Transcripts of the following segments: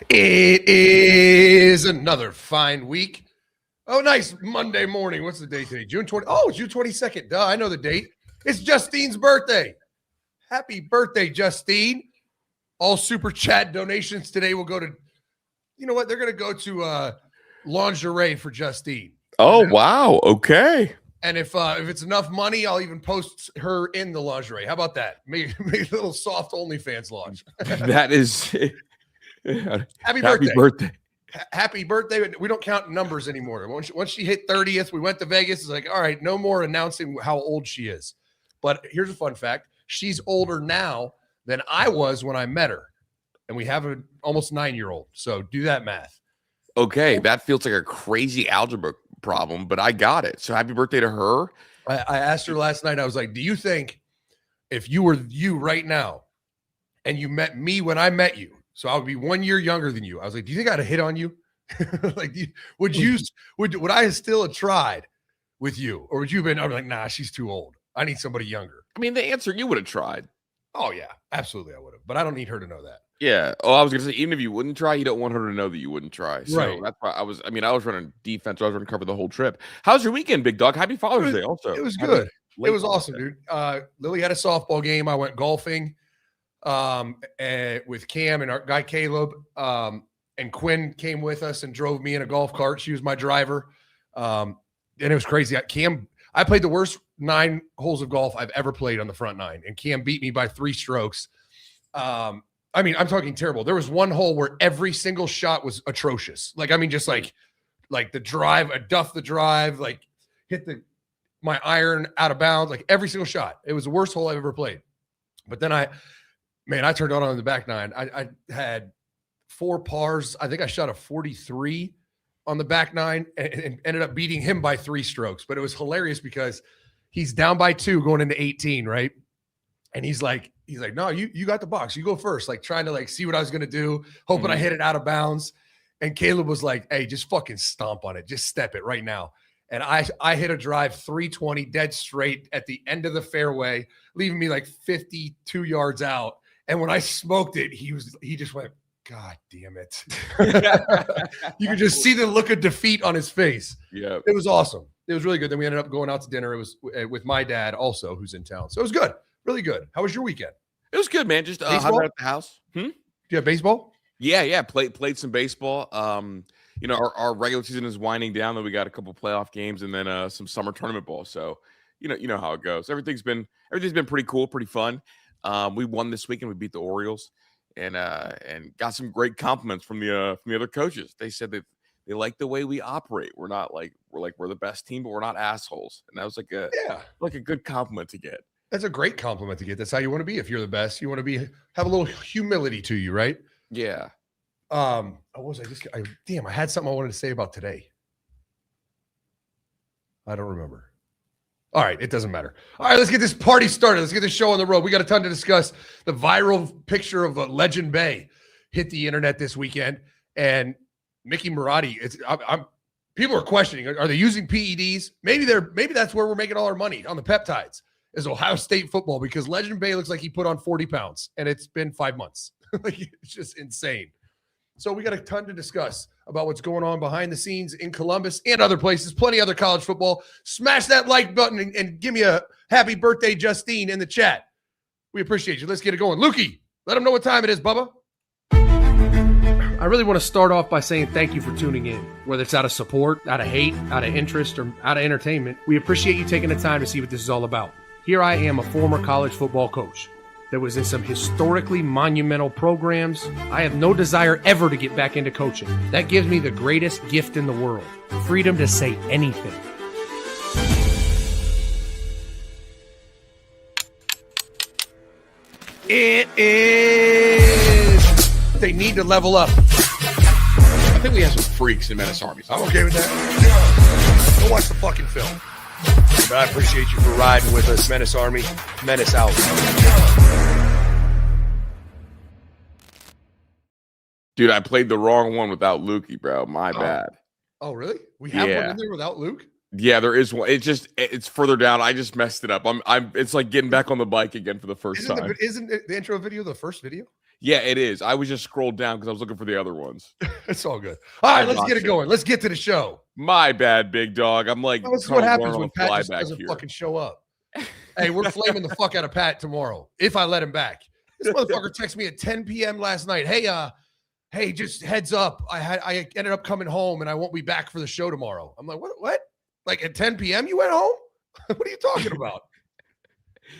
It is another fine week. Oh, nice Monday morning. What's the date today? June 20. Oh, June 22nd. Duh, I know the date. It's Justine's birthday. Happy birthday, Justine. All super chat donations today will go to, you know what? They're going to go to lingerie for Justine. Oh, wow. Okay. And if it's enough money, I'll even post her in the lingerie. How about that? Make a little soft OnlyFans launch. That is Happy birthday. Happy birthday. We don't count numbers anymore. Once she hit 30th, we went to Vegas. It's like, all right, no more announcing how old she is. But here's a fun fact. She's older now than I was when I met her. And we have an almost 9-year-old. So do that math. Okay. That feels like a crazy algebra problem, but I got it. So happy birthday to her. I asked her last night. I was like, do you think if you were you right now and you met me when I met you, so I would be 1 year younger than you. I was like, do you think I'd have hit on you? Like, would I still have tried with you? Or would you have been, I'm like, nah, she's too old. I need somebody younger. I mean, the answer, you would have tried. Oh, yeah, absolutely I would have. But I don't need her to know that. Yeah. Oh, I was going to say, even if you wouldn't try, you don't want her to know that you wouldn't try. So right. That's why I was running defense. So I was running cover the whole trip. How's your weekend, big dog? Happy Father's Day also. It was good. It was awesome, dude. Lily had a softball game. I went golfing with Cam and our guy Caleb, and Quinn came with us and drove me in a golf cart. She was my driver, and it was crazy. I played the worst 9 holes of golf I've ever played on the front 9, and Cam beat me by 3 strokes. I mean, I'm talking terrible. There was one hole where every single shot was atrocious. Like, I mean, just like the drive, I duffed the drive, like hit my iron out of bounds, like every single shot. It was the worst hole I've ever played. But then I turned on the back 9. I had 4 pars. I think I shot a 43 on the back 9 and ended up beating him by 3 strokes. But it was hilarious because he's down by 2 going into 18, right? And he's like, no, you got the box. You go first. Like trying to like see what I was going to do, hoping I hit it out of bounds. And Caleb was like, hey, just fucking stomp on it. Just step it right now. And I hit a drive 320 dead straight at the end of the fairway, leaving me like 52 yards out. And when I smoked it, he just went, God damn it. You could just see the look of defeat on his face. Yeah. It was awesome. It was really good. Then we ended up going out to dinner. It was with my dad also, who's in town. So it was good. Really good. How was your weekend? It was good, man. Just hung out at the house. Do you have baseball? Yeah. Played some baseball. Our regular season is winding down. Then we got a couple playoff games and then some summer tournament ball. So you know how it goes. Everything's been pretty cool, pretty fun. We won this weekend. We beat the Orioles and got some great compliments from the other coaches. They said that they like the way we operate. We're the best team, but we're not assholes. And that was like a good compliment to get. That's a great compliment to get. That's how you want to be. If you're the best, you want to have a little humility to you, right? Yeah. I had something I wanted to say about today. I don't remember. All right, it doesn't matter. All right, let's get this party started. Let's get this show on the road. We got a ton to discuss. The viral picture of Legend Bay hit the internet this weekend, and Mickey Marotti. People are questioning: are they using PEDs? Maybe that's where we're making all our money on the peptides. Is Ohio State football, because Legend Bay looks like he put on 40 pounds and it's been 5 months. Like, it's just insane. So we got a ton to discuss about what's going on behind the scenes in Columbus and other places, plenty other college football. Smash that like button and give me a happy birthday, Justine, in the chat. We appreciate you. Let's get it going. Lukey, let them know what time it is, Bubba. I really want to start off by saying thank you for tuning in. Whether it's out of support, out of hate, out of interest, or out of entertainment, we appreciate you taking the time to see what this is all about. Here I am, a former college football coach that was in some historically monumental programs. I have no desire ever to get back into coaching. That gives me the greatest gift in the world, freedom to say anything. It is. They need to level up. I think we have some freaks in Menace Army. I'm okay with that. Go watch the fucking film. But I appreciate you for riding with us, Menace Army. Menace out. Dude, I played the wrong one without Lukey, bro. My bad. Oh, really? We have one in there without Luke? Yeah, there is one. It's further down. I just messed it up. It's like getting back on the bike again for the first time. Isn't the intro video the first video? Yeah, it is. I was just scrolled down because I was looking for the other ones. It's all good. All right, let's get it gotcha. going. Let's get to the show. My bad, big dog. I'm like, This is trying what to learn happens on when the Pat fly just back doesn't here. fucking show up. Hey, we're flaming the fuck out of Pat tomorrow if I let him back. This motherfucker texted me at 10 p.m. last night. Hey, just heads up. I ended up coming home and I won't be back for the show tomorrow. I'm like, what? Like at 10 p.m. you went home? What are you talking about?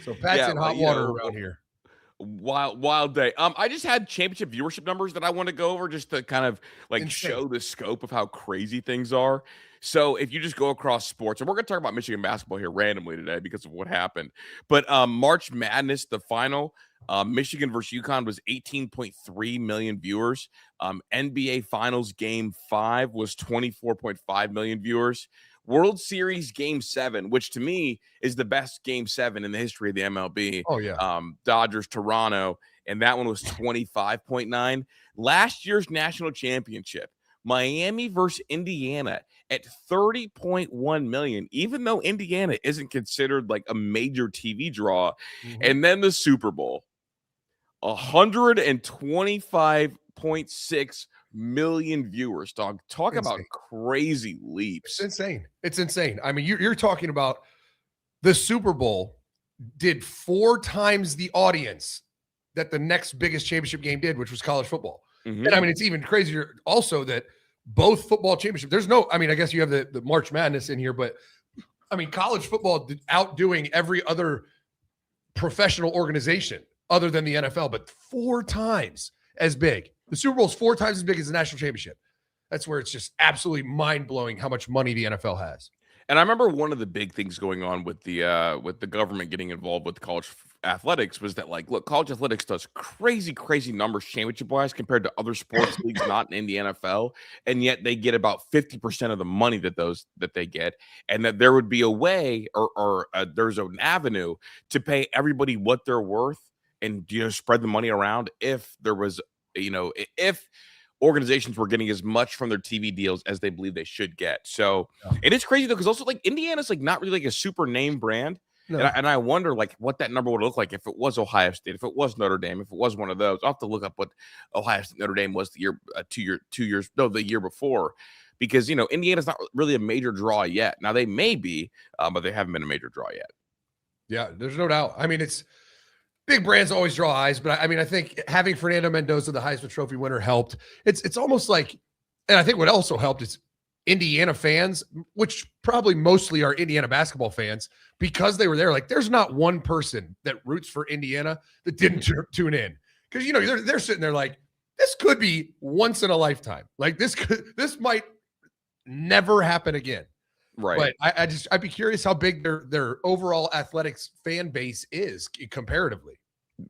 So Pat's in hot water around here. Wild day. I just had championship viewership numbers that I want to go over just to kind of like Insane. show the scope of how crazy things are. So if you just go across sports, and we're going to talk about Michigan basketball here randomly today because of what happened. But March Madness, the final, Michigan versus UConn was 18.3 million viewers. NBA Finals Game 5 was 24.5 million viewers. World Series Game 7, which to me is the best Game 7 in the history of the MLB. Oh, yeah. Dodgers, Toronto, and that one was 25.9. Last year's national championship, Miami versus Indiana at 30.1 million, even though Indiana isn't considered like a major TV draw. Mhm. And then the Super Bowl, 125.6 million viewers, dog. Talk about crazy leaps. It's insane. I mean, you're talking about the Super Bowl did 4 times the audience that the next biggest championship game did, which was college football. Mhm. And I mean, it's even crazier also that both football championships, I guess you have the March Madness in here, but I mean, college football outdoing every other professional organization other than the NFL, but 4 times as big. The Super Bowl is 4 times as big as the national championship. That's where it's just absolutely mind-blowing how much money the NFL has. And I remember one of the big things going on with the government getting involved with college athletics was that, like, look, college athletics does crazy numbers championship-wise compared to other sports leagues not in the NFL, and yet they get about 50% of the money that they get, and that there would be a way or there's an avenue to pay everybody what they're worth and spread the money around if there was if organizations were getting as much from their TV deals as they believe they should get. So, and it's crazy though, because also like Indiana's like not really like a super name brand. No. And I wonder like what that number would look like if it was Ohio State, if it was Notre Dame, if it was one of those. I'll have to look up what Ohio State Notre Dame was the year the year before, because Indiana's not really a major draw yet. Now they may be, but they haven't been a major draw yet. Yeah, there's no doubt. I mean, it's big brands always draw eyes, but I mean, I think having Fernando Mendoza, the Heisman Trophy winner, helped. It's almost like, and I think what also helped is Indiana fans, which probably mostly are Indiana basketball fans, because they were there. Like, there's not one person that roots for Indiana that didn't tune in, because they're sitting there like, this could be once in a lifetime. Like this might never happen again. Right. But I'd be curious how big their overall athletics fan base is comparatively.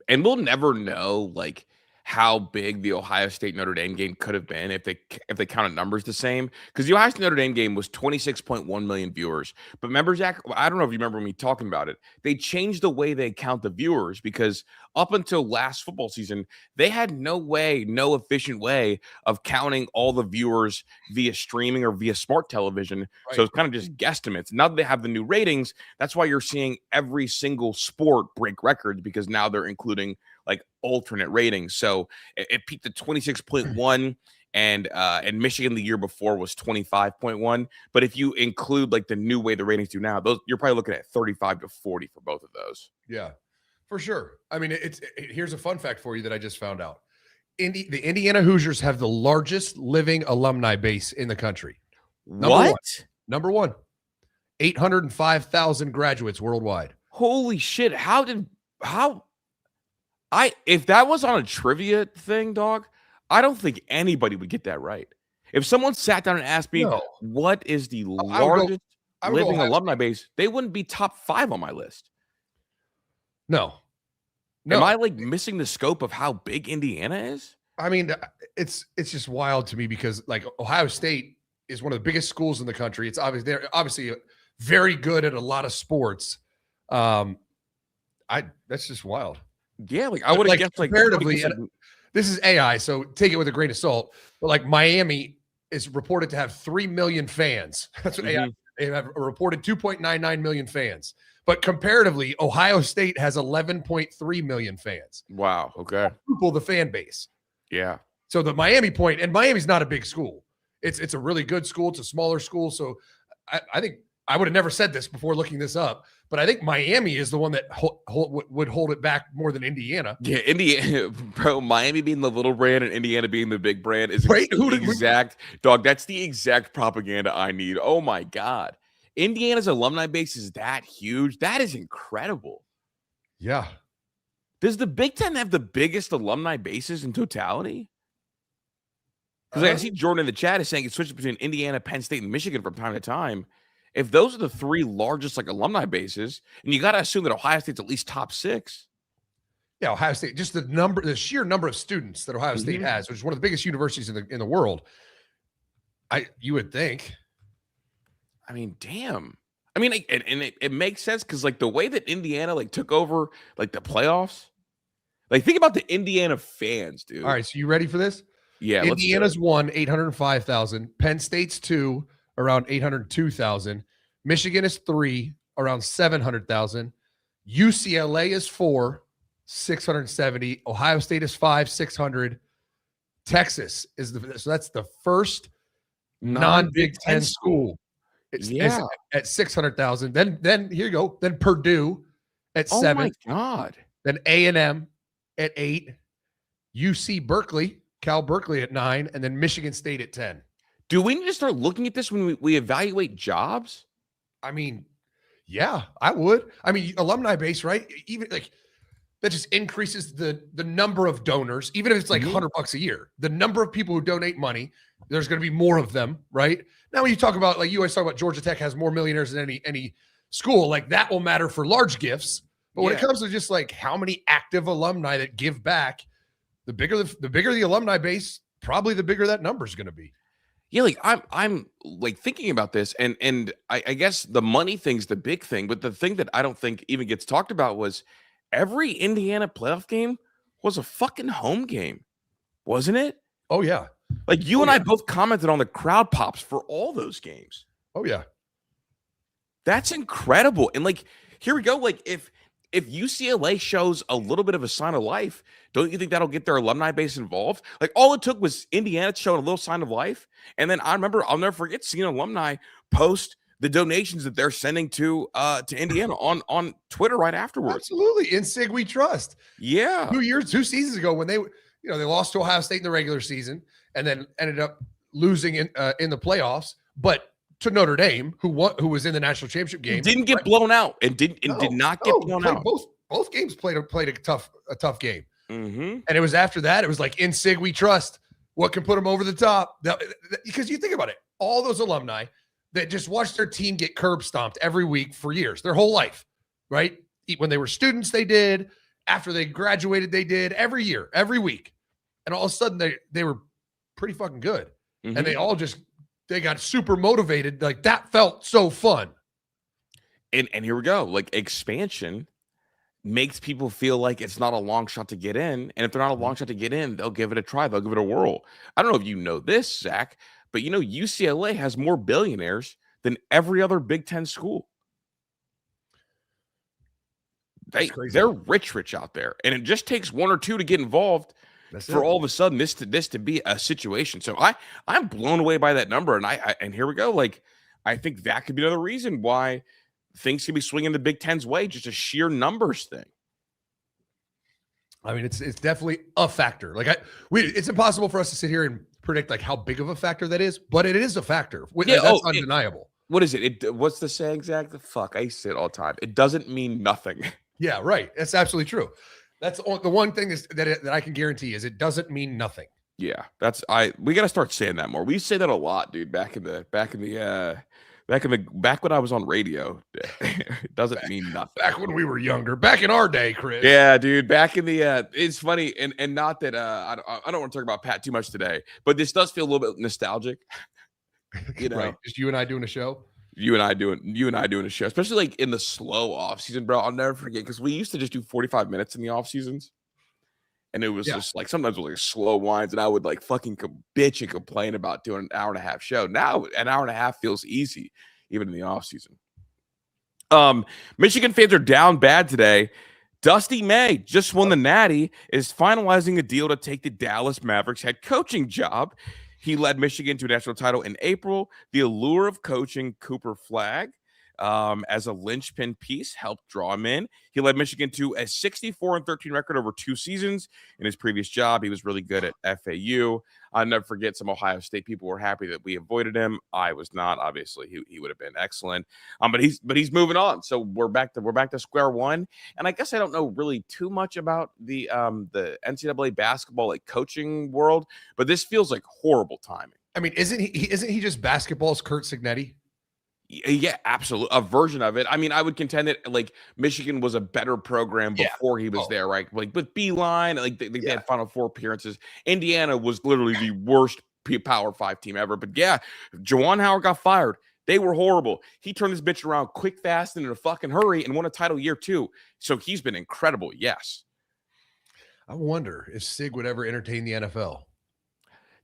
And we'll never know like how big the Ohio State Notre Dame game could have been if they counted numbers the same, because the Ohio State Notre Dame game was 26.1 million viewers. But remember, Zach, I don't know if you remember me talking about it. They changed the way they count the viewers, because up until last football season, they had no efficient way of counting all the viewers via streaming or via smart television. Right. So it's kind of just guesstimates. Now that they have the new ratings, that's why you're seeing every single sport break records, because now they're including like alternate ratings. So it peaked at 26.1, and Michigan the year before was 25.1. But if you include like the new way the ratings do now, you're probably looking at 35 to 40 for both of those. Yeah, for sure. I mean, here's a fun fact for you that I just found out. The Indiana Hoosiers have the largest living alumni base in the country. Number one. 805,000 graduates worldwide. Holy shit. If that was on a trivia thing, dog, I don't think anybody would get that right. If someone sat down and asked me, what is the largest living alumni base, they wouldn't be top 5 on my list. No. Am I like missing the scope of how big Indiana is? I mean, it's just wild to me, because like Ohio State is one of the biggest schools in the country. It's they're obviously very good at a lot of sports. That's just wild. Yeah, like I would have guessed like comparatively. This is AI, so take it with a grain of salt. But like Miami is reported to have 3 million fans. That's what AI. They have a reported 2.99 million fans. But comparatively, Ohio State has 11.3 million fans. Wow. Okay. Quadruple the fan base. Yeah. So the Miami point, and Miami's not a big school. It's a really good school. It's a smaller school. So I think I would have never said this before looking this up, but I think Miami is the one that would hold it back more than Indiana. Yeah, Indiana, bro. Miami being the little brand and Indiana being the big brand is Right? dog. That's the exact propaganda I need. Oh my god, Indiana's alumni base is that huge. That is incredible. Yeah. Does the Big Ten have the biggest alumni bases in totality? Because I see Jordan in the chat is saying it switches between Indiana, Penn State, and Michigan from time to time. If those are the three largest like alumni bases, and you got to assume that Ohio State's at least top 6. Yeah, Ohio State, just the sheer number of students that Ohio State has, which is one of the biggest universities in the world. You would think. I mean, damn. I mean, it makes sense because like the way that Indiana like took over like the playoffs. Like think about the Indiana fans, dude. All right, so you ready for this? Yeah, Indiana's 1, 805,000. Penn State's 2, around 802,000. Michigan is 3, around 700,000. UCLA is 4, 670. Ohio State is 5, 600. Texas is so that's the first non-Big Ten school. It's at 600,000. Then here you go. Then Purdue at 7. Oh my god. Then A&M at 8. UC Berkeley. Cal Berkeley at 9, and then Michigan State at 10. Do we need to start looking at this when we evaluate jobs? I mean, yeah, I would. I mean, alumni base, right? Even like that just increases the number of donors, even if it's like $100 a year. The number of people who donate money, there's going to be more of them, right? Now, when you talk about like you always talk about Georgia Tech has more millionaires than any school, like that will matter for large gifts. But when it comes to just like how many active alumni that give back, the bigger the alumni base, probably the bigger that number is going to be. Yeah, like I'm like thinking about this, and I guess the money thing's the big thing, but the thing that I don't think even gets talked about was every Indiana playoff game was a fucking home game, wasn't it? Oh yeah, like you and I both commented on the crowd pops for all those games. Oh yeah, that's incredible. And like here we go, like if UCLA shows a little bit of a sign of life, don't you think that'll get their alumni base involved? Like all it took was Indiana showing a little sign of life. And then I'll never forget seeing alumni post the donations that they're sending to Indiana on Twitter right afterwards. Absolutely. In SIG we trust. Yeah. 2 seasons ago when they lost to Ohio State in the regular season and then ended up losing in the playoffs, but to Notre Dame, who was in the national championship game, didn't get blown out and did not get blown out. Both games played a tough game, and it was after that. It was like in SIG we trust. What can put them over the top? Because you think about it, all those alumni that just watched their team get curb stomped every week for years, their whole life, right? When they were students, they did. After they graduated, they did. Every year, every week, and all of a sudden they were pretty fucking good, and they all just. They got super motivated. Like that felt so fun. And here we go. Like expansion makes people feel like it's not a long shot to get in. And if they're not a long shot to get in, they'll give it a try. They'll give it a whirl. I don't know if you know this, Zach, but you know, UCLA has more billionaires than every other Big Ten school. They're rich out there. And it just takes one or two to get involved. All of a sudden this to be a situation. So I'm blown away by that number. And here we go. Like, I think that could be another reason why things can be swinging the Big Ten's way, just a sheer numbers thing. I mean, it's definitely a factor. Like it's impossible for us to sit here and predict like how big of a factor that is, but it is a factor. That's undeniable. What is it? What's the saying exactly? Fuck, I used to say it all the time. It doesn't mean nothing. Yeah, right. That's absolutely true. That's the one thing that I can guarantee is it doesn't mean nothing. Yeah, we got to start saying that more. We say that a lot, dude. Back when I was on radio, it doesn't mean nothing. Back when we were younger, back in our day, Chris. Yeah, dude. Back in the it's funny, and not that I don't want to talk about Pat too much today, but this does feel a little bit nostalgic. You know, right. Just you and I doing a show. You and I doing a show, especially like in the slow off season, bro. I'll never forget because we used to just do 45 minutes in the off seasons, and it was just like sometimes it was like slow winds, and I would like fucking bitch and complain about doing an hour and a half show. Now an hour and a half feels easy, even in the off season. Michigan fans are down bad today. Dusty May just won the Natty, is finalizing a deal to take the Dallas Mavericks head coaching job. He led Michigan to a national title in April. The allure of coaching Cooper Flagg as a linchpin piece helped draw him in. He led Michigan to a 64-13 record over 2 seasons. In his previous job, he was really good at FAU. I'll never forget, some Ohio State people were happy that we avoided him. I was not. Obviously, he would have been excellent. But he's moving on. So we're back to square one. And I guess I don't know really too much about the NCAA basketball like coaching world, but this feels like horrible timing. I mean, isn't he just basketball's Kurt Signetti? Yeah, absolutely. A version of it. I mean, I would contend that like Michigan was a better program before he was there, right? Like with Beeline, like they had Final Four appearances. Indiana was literally the worst Power 5 team ever. But yeah, Juwan Howard got fired. They were horrible. He turned his bitch around quick, fast, and in a fucking hurry and won a title year 2. So he's been incredible. Yes. I wonder if Sig would ever entertain the NFL.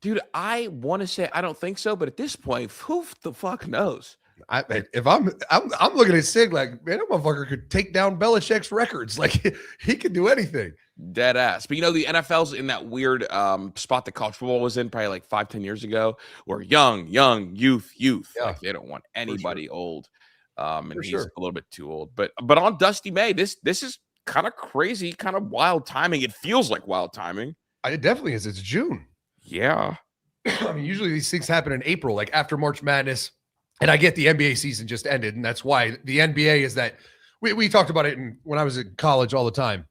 Dude, I want to say I don't think so, but at this point, who the fuck knows? If I'm looking at Sig like, man, that motherfucker could take down Belichick's records. Like he could do anything. Dead ass. But the NFL's in that weird spot that college football was in probably like 5-10 years ago, where young, youth. Yeah. Like they don't want anybody old. And he's a little bit too old. But on Dusty May, this is kind of crazy, kind of wild timing. It feels like wild timing. It definitely is. It's June. Yeah. I mean, usually these things happen in April, like after March Madness. And I get the NBA season just ended, and that's why the NBA is that we talked about it when I was in college all the time.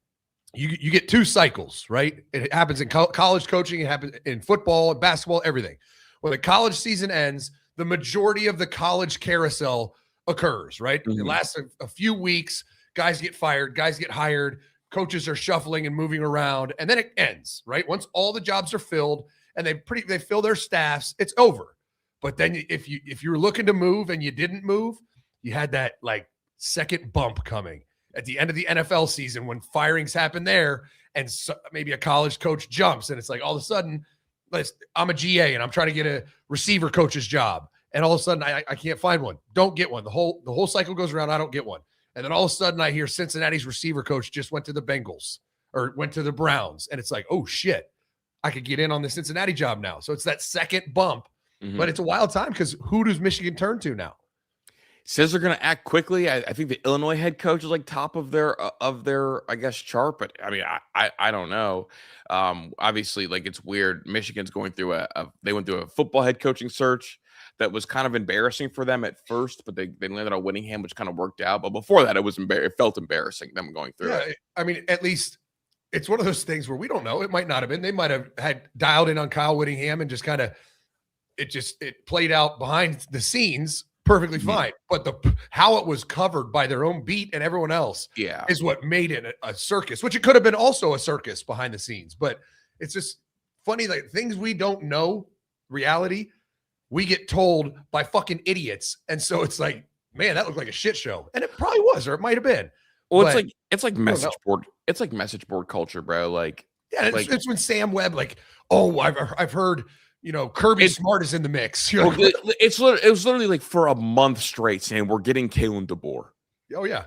You get 2 cycles, right? It happens in college coaching, it happens in football, basketball, everything. When the college season ends, the majority of the college carousel occurs, right? Mm-hmm. It lasts a few weeks. Guys get fired, guys get hired, coaches are shuffling and moving around, and then it ends, right? Once all the jobs are filled and they fill their staffs, it's over. But then if you were looking to move and you didn't move, you had that like second bump coming at the end of the NFL season when firings happen there, and maybe a college coach jumps, and it's like all of a sudden, I'm a GA and I'm trying to get a receiver coach's job, and all of a sudden I can't find one, don't get one. The whole cycle goes around, I don't get one, and then all of a sudden I hear Cincinnati's receiver coach just went to the Bengals or went to the Browns, and it's like, oh shit, I could get in on the Cincinnati job now. So it's that second bump. Mm-hmm. But it's a wild time because who does Michigan turn to now? Says they're going to act quickly. I think the Illinois head coach is like top of their I guess chart, but I mean I don't know. Obviously, like it's weird. Michigan's going through they went through a football head coaching search that was kind of embarrassing for them at first, but they landed on Whittingham, which kind of worked out. But before that, it felt embarrassing them going through it. I mean, at least it's one of those things where we don't know. It might not have been. They might have had dialed in on Kyle Whittingham and just kind of. It played out behind the scenes perfectly fine, but how it was covered by their own beat and everyone else is what made it a circus, which it could have been also a circus behind the scenes. But it's just funny, like things we don't know, reality, we get told by fucking idiots. And so it's like, man, that looked like a shit show. And it probably was, or it might have been. Well, it's like message board. It's like message board culture, bro. Like, it's when Sam Webb, like, oh, I've heard, Kirby Smart is in the mix. Well, it was literally like for a month straight saying we're getting Kalen DeBoer. Oh yeah.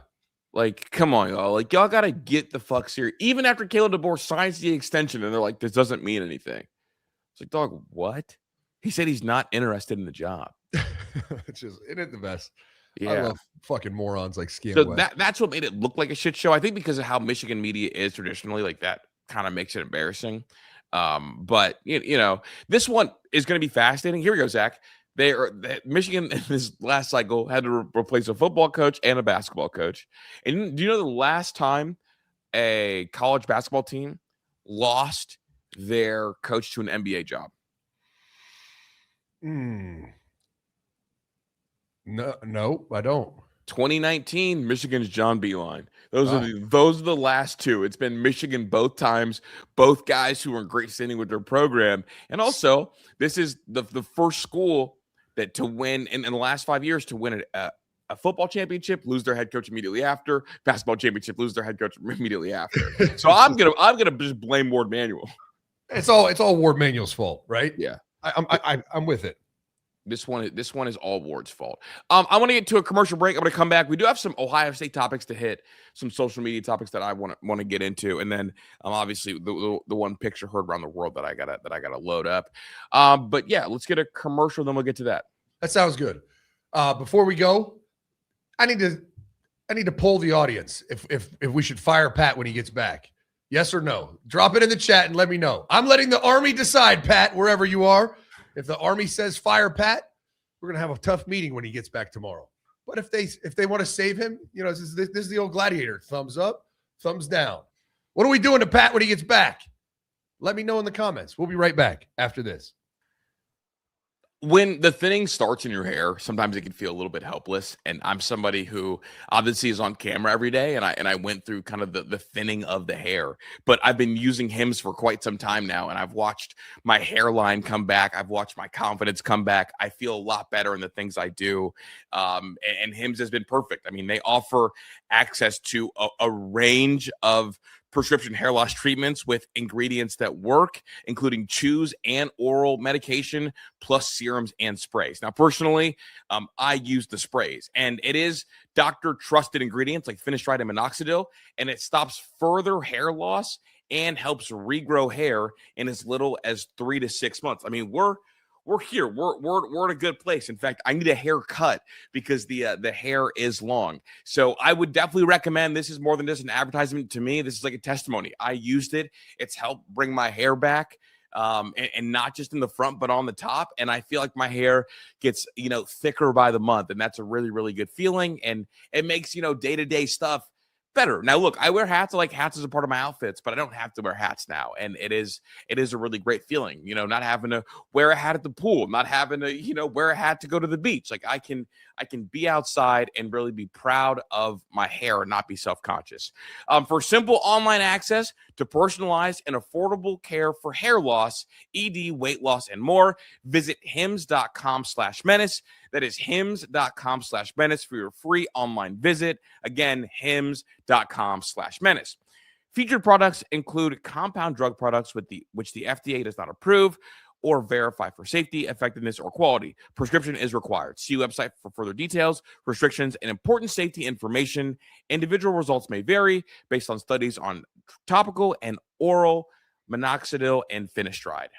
Like, come on, y'all. Like, y'all got to get the fuck serious. Even after Kalen DeBoer signs the extension and they're like, this doesn't mean anything. It's like, dog, what? He said he's not interested in the job. Isn't it the best? Yeah. I love fucking morons like Scam. So that's what made it look like a shit show. I think because of how Michigan media is traditionally, like that kind of makes it embarrassing. But this one is going to be fascinating. Here we go, Zach. Michigan in this last cycle had to replace a football coach and a basketball coach. And do you know the last time a college basketball team lost their coach to an NBA job? No, I don't. 2019, Michigan's John Beeline. Those are the last two. It's been Michigan both times, both guys who were in great standing with their program. And also, this is the first school that to win in the last 5 years to win a football championship, lose their head coach immediately after, basketball championship, lose their head coach immediately after. So I'm gonna just blame Ward Manuel. It's all Ward Manuel's fault, right? Yeah, I'm with it. This one is all Ward's fault. I want to get to a commercial break. I'm going to come back. We do have some Ohio State topics to hit, some social media topics that I want to get into, and then obviously the one picture heard around the world that I gotta load up. But yeah, let's get a commercial, then we'll get to that. That sounds good. Before we go, I need to poll the audience if we should fire Pat when he gets back. Yes or no? Drop it in the chat and let me know. I'm letting the Army decide, Pat, wherever you are. If the Army says fire Pat, we're gonna have a tough meeting when he gets back tomorrow. But if they want to save him, this is the old gladiator. Thumbs up, thumbs down. What are we doing to Pat when he gets back? Let me know in the comments. We'll be right back after this. When the thinning starts in your hair, sometimes it can feel a little bit helpless. And I'm somebody who obviously is on camera every day, and I went through kind of the thinning of the hair. But I've been using Hims for quite some time now, and I've watched my hairline come back. I've watched my confidence come back. I feel a lot better in the things I do. And Hims has been perfect. I mean, they offer access to a range of prescription hair loss treatments with ingredients that work, including chews and oral medication, plus serums and sprays. Now, personally, I use the sprays, and it is doctor-trusted ingredients like Finish-Dried and minoxidil, and it stops further hair loss and helps regrow hair in as little as 3 to 6 months. I mean, we're here. We're in a good place. In fact, I need a haircut because the hair is long. So I would definitely recommend. This is more than just an advertisement to me. This is like a testimony. I used it. It's helped bring my hair back, and not just in the front, but on the top. And I feel like my hair gets thicker by the month, and that's a really, really good feeling. And it makes day-to-day stuff better. Now, look, I wear hats. I like hats as a part of my outfits, but I don't have to wear hats now. And it is a really great feeling, not having to wear a hat at the pool, not having to, wear a hat to go to the beach. Like I can be outside and really be proud of my hair and not be self-conscious. For simple online access to personalized and affordable care for hair loss, ED, weight loss, and more, visit hims.com/menace. That is hims.com/menace for your free online visit. Again, hims.com/menace. Featured products include compound drug products which the FDA does not approve or verify for safety, effectiveness, or quality. Prescription is required. See website for further details, restrictions, and important safety information. Individual results may vary based on studies on topical and oral minoxidil and Finish-Dried.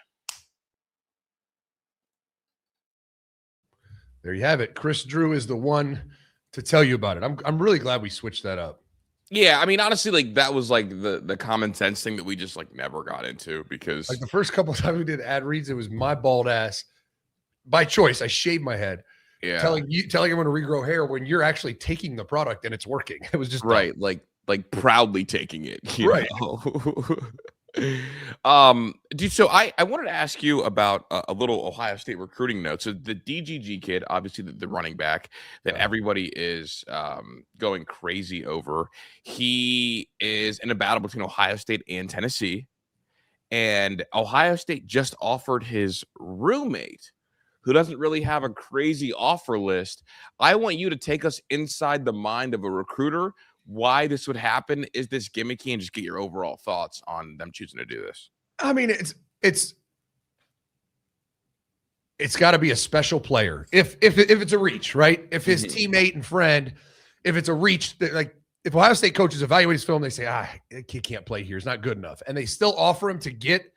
There you have it. Chris Drew is the one to tell you about it. I'm really glad we switched that up. Yeah, I mean, honestly, like that was like the common sense thing that we just like never got into because like the first couple of times we did ad reads, it was my bald ass by choice. I shaved my head. Yeah, telling everyone to regrow hair when you're actually taking the product and it's working. It was just right, dumb. like proudly taking it, right? Dude, so I wanted to ask you about a little Ohio State recruiting note. So the DGG kid, obviously the running back that everybody is going crazy over, he is in a battle between Ohio State and Tennessee, and Ohio State just offered his roommate, who doesn't really have a crazy offer list. I want you to take us inside the mind of a recruiter. Why this would happen, is this gimmicky, and just get your overall thoughts on them choosing to do this. I mean, it's got to be a special player if it's a reach, right? If his teammate and friend, if it's a reach, like if Ohio State coaches evaluate his film, they say, that kid can't play here, he's not good enough, and they still offer him to get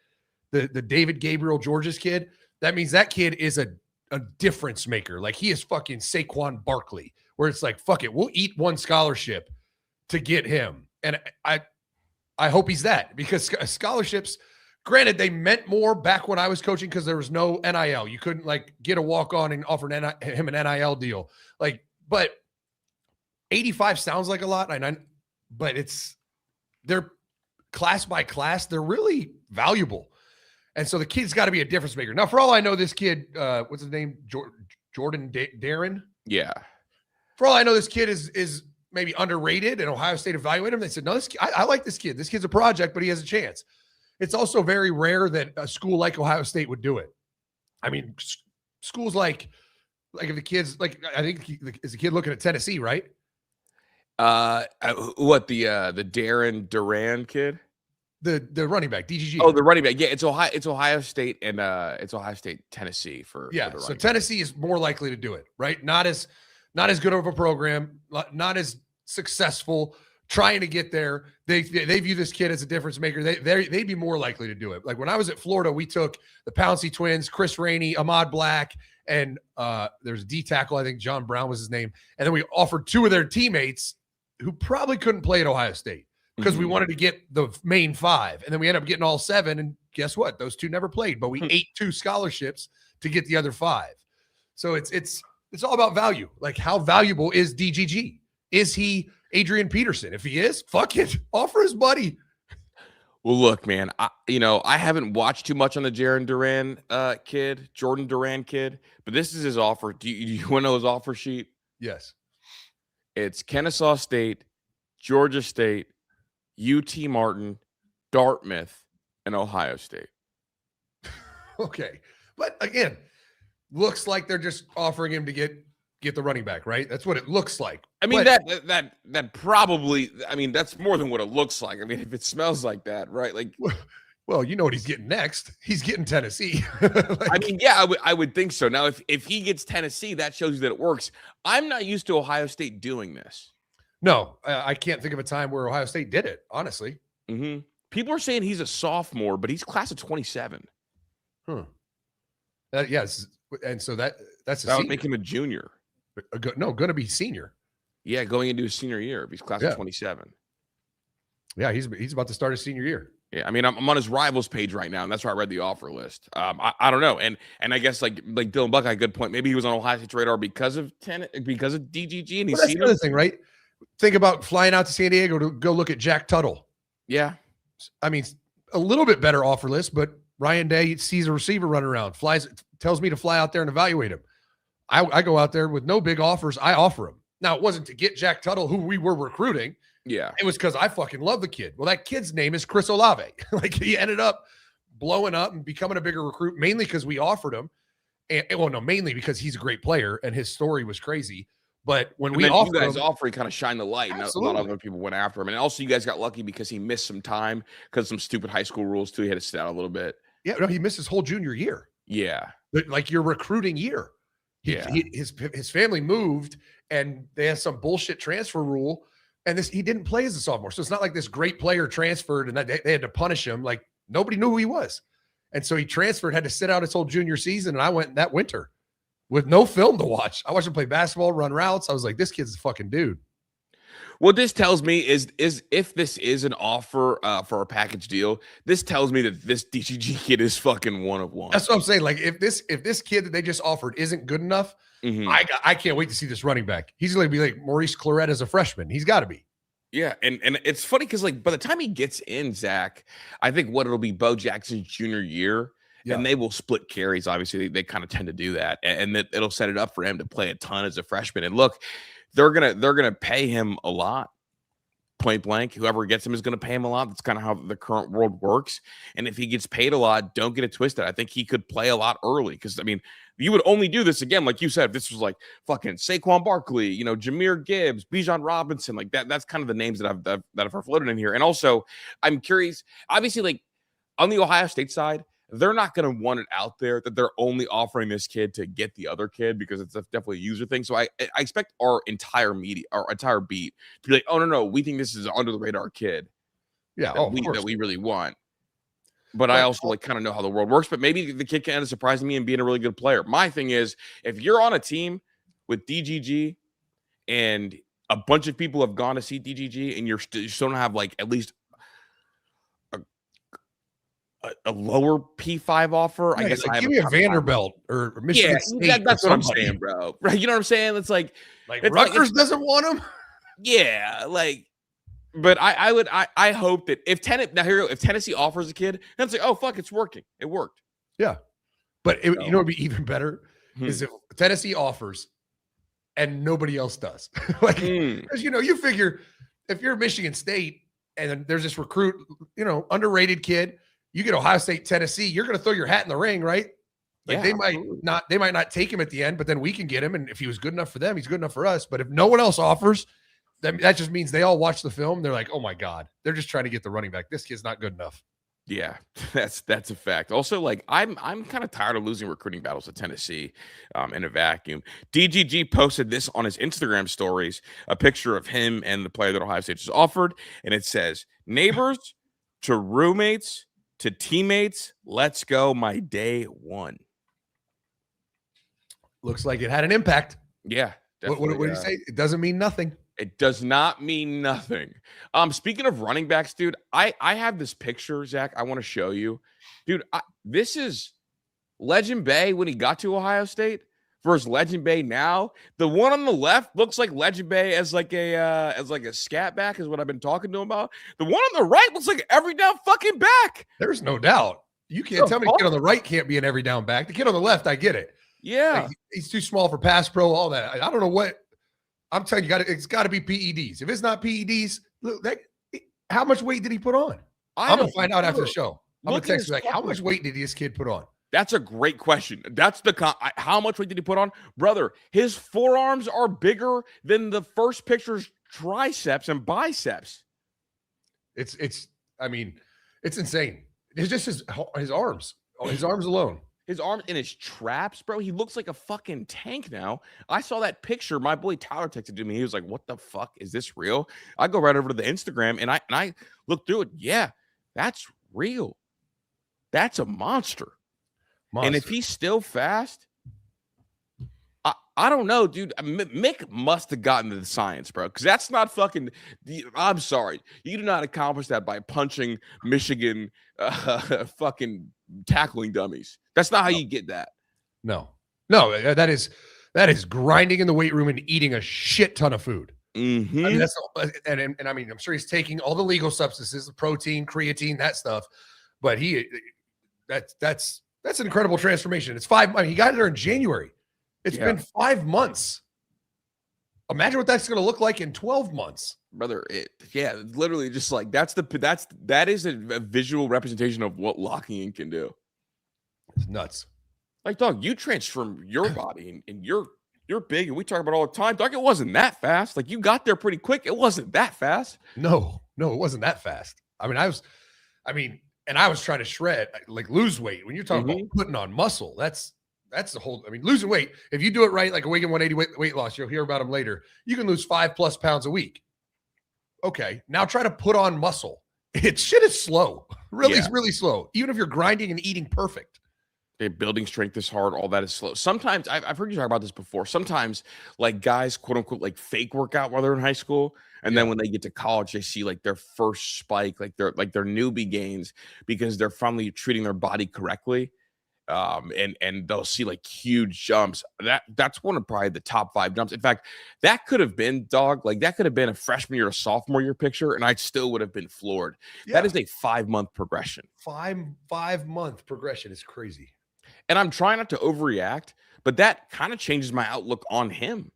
the David Gabriel Georges kid. That means that kid is a difference maker. Like he is fucking Saquon Barkley, where it's like, fuck it, we'll eat one scholarship to get him. And I hope he's that, because scholarships, granted, they meant more back when I was coaching because there was no NIL. You couldn't like get a walk-on and offer him an NIL deal. Like, but 85 sounds like a lot, but they're class by class. They're really valuable. And so the kid's got to be a difference maker. Now, for all I know, this kid, what's his name? Jordan Darren? Yeah. For all I know, this kid is maybe underrated, and Ohio State evaluated him. They said, no, I like this kid. This kid's a project, but he has a chance. It's also very rare that a school like Ohio State would do it. I mean, schools like if the kid's like, I think is the kid looking at Tennessee, right? What the Darren Duran kid? The running back, DGG. Oh, the running back. Yeah, it's Ohio State and it's Ohio State, Tennessee for Yeah. the So running Tennessee is more likely to do it, right? Not as good of a program, not as successful, trying to get there. They view this kid as a difference maker. They'd be more likely to do it. Like when I was at Florida, we took the Pouncey twins, Chris Rainey, Ahmad Black, and there's a D tackle, I think John Brown was his name. And then we offered 2 of their teammates who probably couldn't play at Ohio State because we wanted to get the main 5. And then we ended up getting all 7. And guess what? Those 2 never played, but we ate 2 scholarships to get the other 5. So it's all about value. Like, how valuable is DGG? Is he Adrian Peterson? If he is, fuck it. Offer his buddy. Well, look, man, I haven't watched too much on the Jordan Duran kid, but this is his offer. Do you want to know his offer sheet? Yes. It's Kennesaw State, Georgia State, UT Martin, Dartmouth, and Ohio State. Okay. But again, looks like they're just offering him to get the running back, right? That's what it looks like. I mean, that probably, I mean, that's more than what it looks like. I mean, if it smells like that, right? Like, well, you know what he's getting next. He's getting Tennessee. I mean, yeah, I would think so. Now, if he gets Tennessee, that shows you that it works. I'm not used to Ohio State doing this. No, I can't think of a time where Ohio State did it, honestly. Mm-hmm. People are saying he's a sophomore, but he's class of 27. Yes. And so that would make him a junior. Going to be senior. Yeah, going into his senior year if he's class of 27. Yeah, he's about to start his senior year. Yeah, I mean, I'm on his rivals page right now, and that's where I read the offer list. I don't know, and I guess like Dylan Buckeye, good point. Maybe he was on Ohio State's radar because of DGG, and he's seen another thing, right? Think about flying out to San Diego to go look at Jack Tuttle. Yeah, I mean, a little bit better offer list, but Ryan Day sees a receiver running around, tells me to fly out there and evaluate him. I go out there with no big offers. I offer him. Now, it wasn't to get Jack Tuttle, who we were recruiting. Yeah. It was because I fucking love the kid. Well, that kid's name is Chris Olave. Like, he ended up blowing up and becoming a bigger recruit, mainly because we offered him. And well, no, mainly because he's a great player and his story was crazy. But when we offered you guys him, offer, he kind of shined the light. And a lot of other people went after him. And also, you guys got lucky because he missed some time because of some stupid high school rules, too. He had to sit out a little bit. Yeah, no, he missed his whole junior year. Yeah. Like your recruiting year. His family moved and they had some bullshit transfer rule, and he didn't play as a sophomore. So it's not like this great player transferred and that they had to punish him. Like, nobody knew who he was. And so he transferred, had to sit out his whole junior season. And I went that winter with no film to watch. I watched him play basketball, run routes. I was like, this kid's a fucking dude. What this tells me is if this is an offer for a package deal, this tells me that this DGG kid is fucking one of one. That's what I'm saying. Like, if this kid that they just offered isn't good enough, I can't wait to see this running back. He's going to be like Maurice Clarett as a freshman. He's got to be. Yeah, and it's funny because like by the time he gets in, Zach, I think it'll be Bo Jackson's junior year, and they will split carries. Obviously, they kind of tend to do that, and it'll set it up for him to play a ton as a freshman. And look, they're gonna pay him a lot, point blank. Whoever gets him is gonna pay him a lot. That's kind of how the current world works. And if he gets paid a lot, don't get it twisted. I think he could play a lot early because I mean, you would only do this again, like you said, if this was like fucking Saquon Barkley, Jahmyr Gibbs, Bijan Robinson, like that. That's kind of the names that have floated in here. And also, I'm curious. Obviously, like on the Ohio State side, they're not going to want it out there that they're only offering this kid to get the other kid because it's definitely a user thing. So I expect our entire beat to be like, oh no, we think this is an under the radar kid. Yeah, that we really want. But I also like kind of know how the world works. But maybe the kid can end up surprising me and being a really good player. My thing is, if you're on a team with DGG and a bunch of people have gone to see DGG and you still don't have like at least a lower P5 offer, right, I guess. Like, give me a Vanderbilt or Michigan State. That's what I'm saying, bro. Right? You know what I'm saying? It's like Rutgers doesn't want him. Yeah, like. But I hope that if Tennessee offers a kid, then it's like, oh fuck, it's working. It worked. Yeah, but it'd be even better is if Tennessee offers and nobody else does. Because you figure if you're Michigan State and there's this recruit, underrated kid. You get Ohio State, Tennessee, you're going to throw your hat in the ring, right? Like they might not take him at the end, but then we can get him. And if he was good enough for them, he's good enough for us. But if no one else offers, that just means they all watch the film. They're like, oh my God, they're just trying to get the running back. This kid's not good enough. Yeah, that's a fact. Also, like I'm kind of tired of losing recruiting battles to Tennessee in a vacuum. DGG posted this on his Instagram stories, a picture of him and the player that Ohio State just offered, and it says, "Neighbors to roommates to teammates, let's go, my day one." Looks like it had an impact. Yeah. What do you say? It doesn't mean nothing. It does not mean nothing. Speaking of running backs, dude, I have this picture, Zach, I want to show you. Dude, this is Legend Bay when he got to Ohio State versus Legend Bay now. The one on the left looks like Legend Bay as like a scat back is what I've been talking to him about. The one on the right looks like every down fucking back. There's no doubt. You can't tell me the kid on the right can't be an every down back. The kid on the left, I get it. Yeah. Like, he's too small for pass pro, all that. I don't know what. I'm telling you, it's got to be PEDs. If it's not PEDs, look, how much weight did he put on? I'm going to find out after the show. I'm going to text you, like, how much weight did this kid put on? That's a great question. That's how much weight did he put on? Brother, his forearms are bigger than the first picture's triceps and biceps. It's insane. It's just his arms. His arms alone. His arms and his traps, bro. He looks like a fucking tank now. I saw that picture. My boy Tyler texted to me. He was like, "What the fuck? Is this real?" I go right over to the Instagram and I look through it. Yeah, that's real. That's a monster. And if he's still fast, I don't know, dude. Mick must have gotten to the science, bro, because that's not fucking. I'm sorry, you do not accomplish that by punching Michigan fucking tackling dummies. That's not how you get that. No, that is grinding in the weight room and eating a shit ton of food. Mm-hmm. I mean, and I mean, I'm sure he's taking all the legal substances, the protein, creatine, that stuff. But that's an incredible transformation. It's 5 months. He got there in January. It's been 5 months. Imagine what that's going to look like in 12 months. Brother, literally just like that is a visual representation of what locking in can do. It's nuts. Like, dog, you transform your body and you're big, and we talk about it all the time. Dog, it wasn't that fast. Like, you got there pretty quick. It wasn't that fast. No, it wasn't that fast. I mean, I was trying to shred, like lose weight. When you're talking about putting on muscle, that's the whole. I mean, losing weight. If you do it right, like a Wigan 180 weight loss, you'll hear about them later. You can lose 5+ pounds a week. Okay, now try to put on muscle. Shit is slow. It's really slow. Even if you're grinding and eating perfect. Building strength is hard. All that is slow. Sometimes I've heard you talk about this before. Sometimes like guys, quote unquote, like fake workout while they're in high school, and then when they get to college, they see like their first spike, like their newbie gains because they're finally treating their body correctly. And they'll see like huge jumps. That's one of probably the top 5 jumps. In fact, that could have been a freshman year or sophomore year picture, and I still would have been floored. Yeah. That is a 5-month progression. 5-month progression is crazy. And I'm trying not to overreact, but that kind of changes my outlook on him.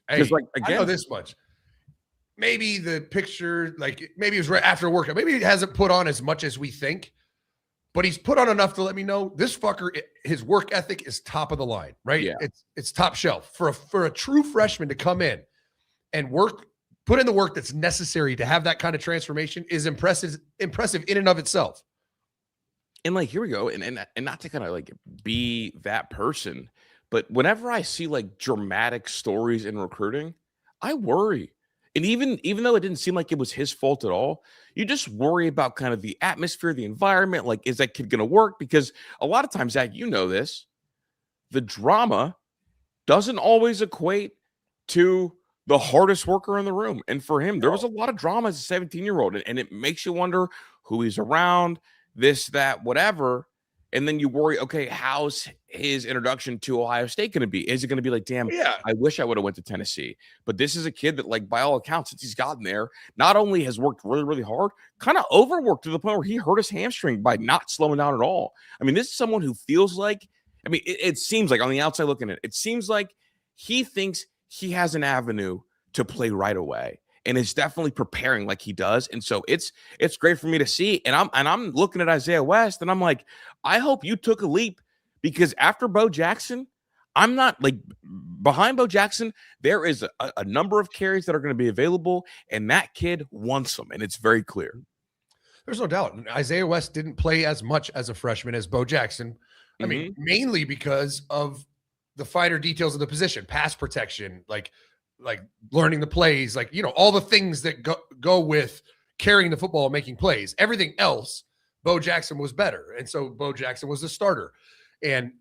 Hey, like, again, I know this much. Maybe the picture, like maybe it was right after a workout. Maybe he hasn't put on as much as we think. But he's put on enough to let me know this fucker, his work ethic is top of the line, right? Yeah. It's top shelf. For a true freshman to come in and put in the work that's necessary to have that kind of transformation is impressive in and of itself. And like, here we go. And not to kind of like be that person, but whenever I see like dramatic stories in recruiting, I worry. And even though it didn't seem like it was his fault at all, you just worry about kind of the atmosphere, the environment. Like, is that kid going to work? Because a lot of times, Zach, you know this, the drama doesn't always equate to the hardest worker in the room. And for him, there was a lot of drama as a 17-year-old. And it makes you wonder who he's around, this, that, whatever. And then you worry, okay, how's his introduction to Ohio State going to be? Is it going to be like, damn, I wish I would have went to Tennessee. But this is a kid that, like, by all accounts, since he's gotten there, not only has worked really, really hard, kind of overworked to the point where he hurt his hamstring by not slowing down at all. I mean, this is someone who feels like, I mean, it seems like on the outside looking at it, it seems like he thinks he has an avenue to play right away. And is definitely preparing like he does. And so it's great for me to see. And I'm looking at Isaiah West and I'm like, I hope you took a leap, because after Bo Jackson, I'm not like behind Bo Jackson, there is a number of carries that are going to be available, and that kid wants them, and it's very clear. There's no doubt. Isaiah West didn't play as much as a freshman as Bo Jackson. I mean, mainly because of the finer details of the position, pass protection, like learning the plays, like, all the things that go with carrying the football and making plays. Everything else, Bo Jackson was better. And so Bo Jackson was the starter. And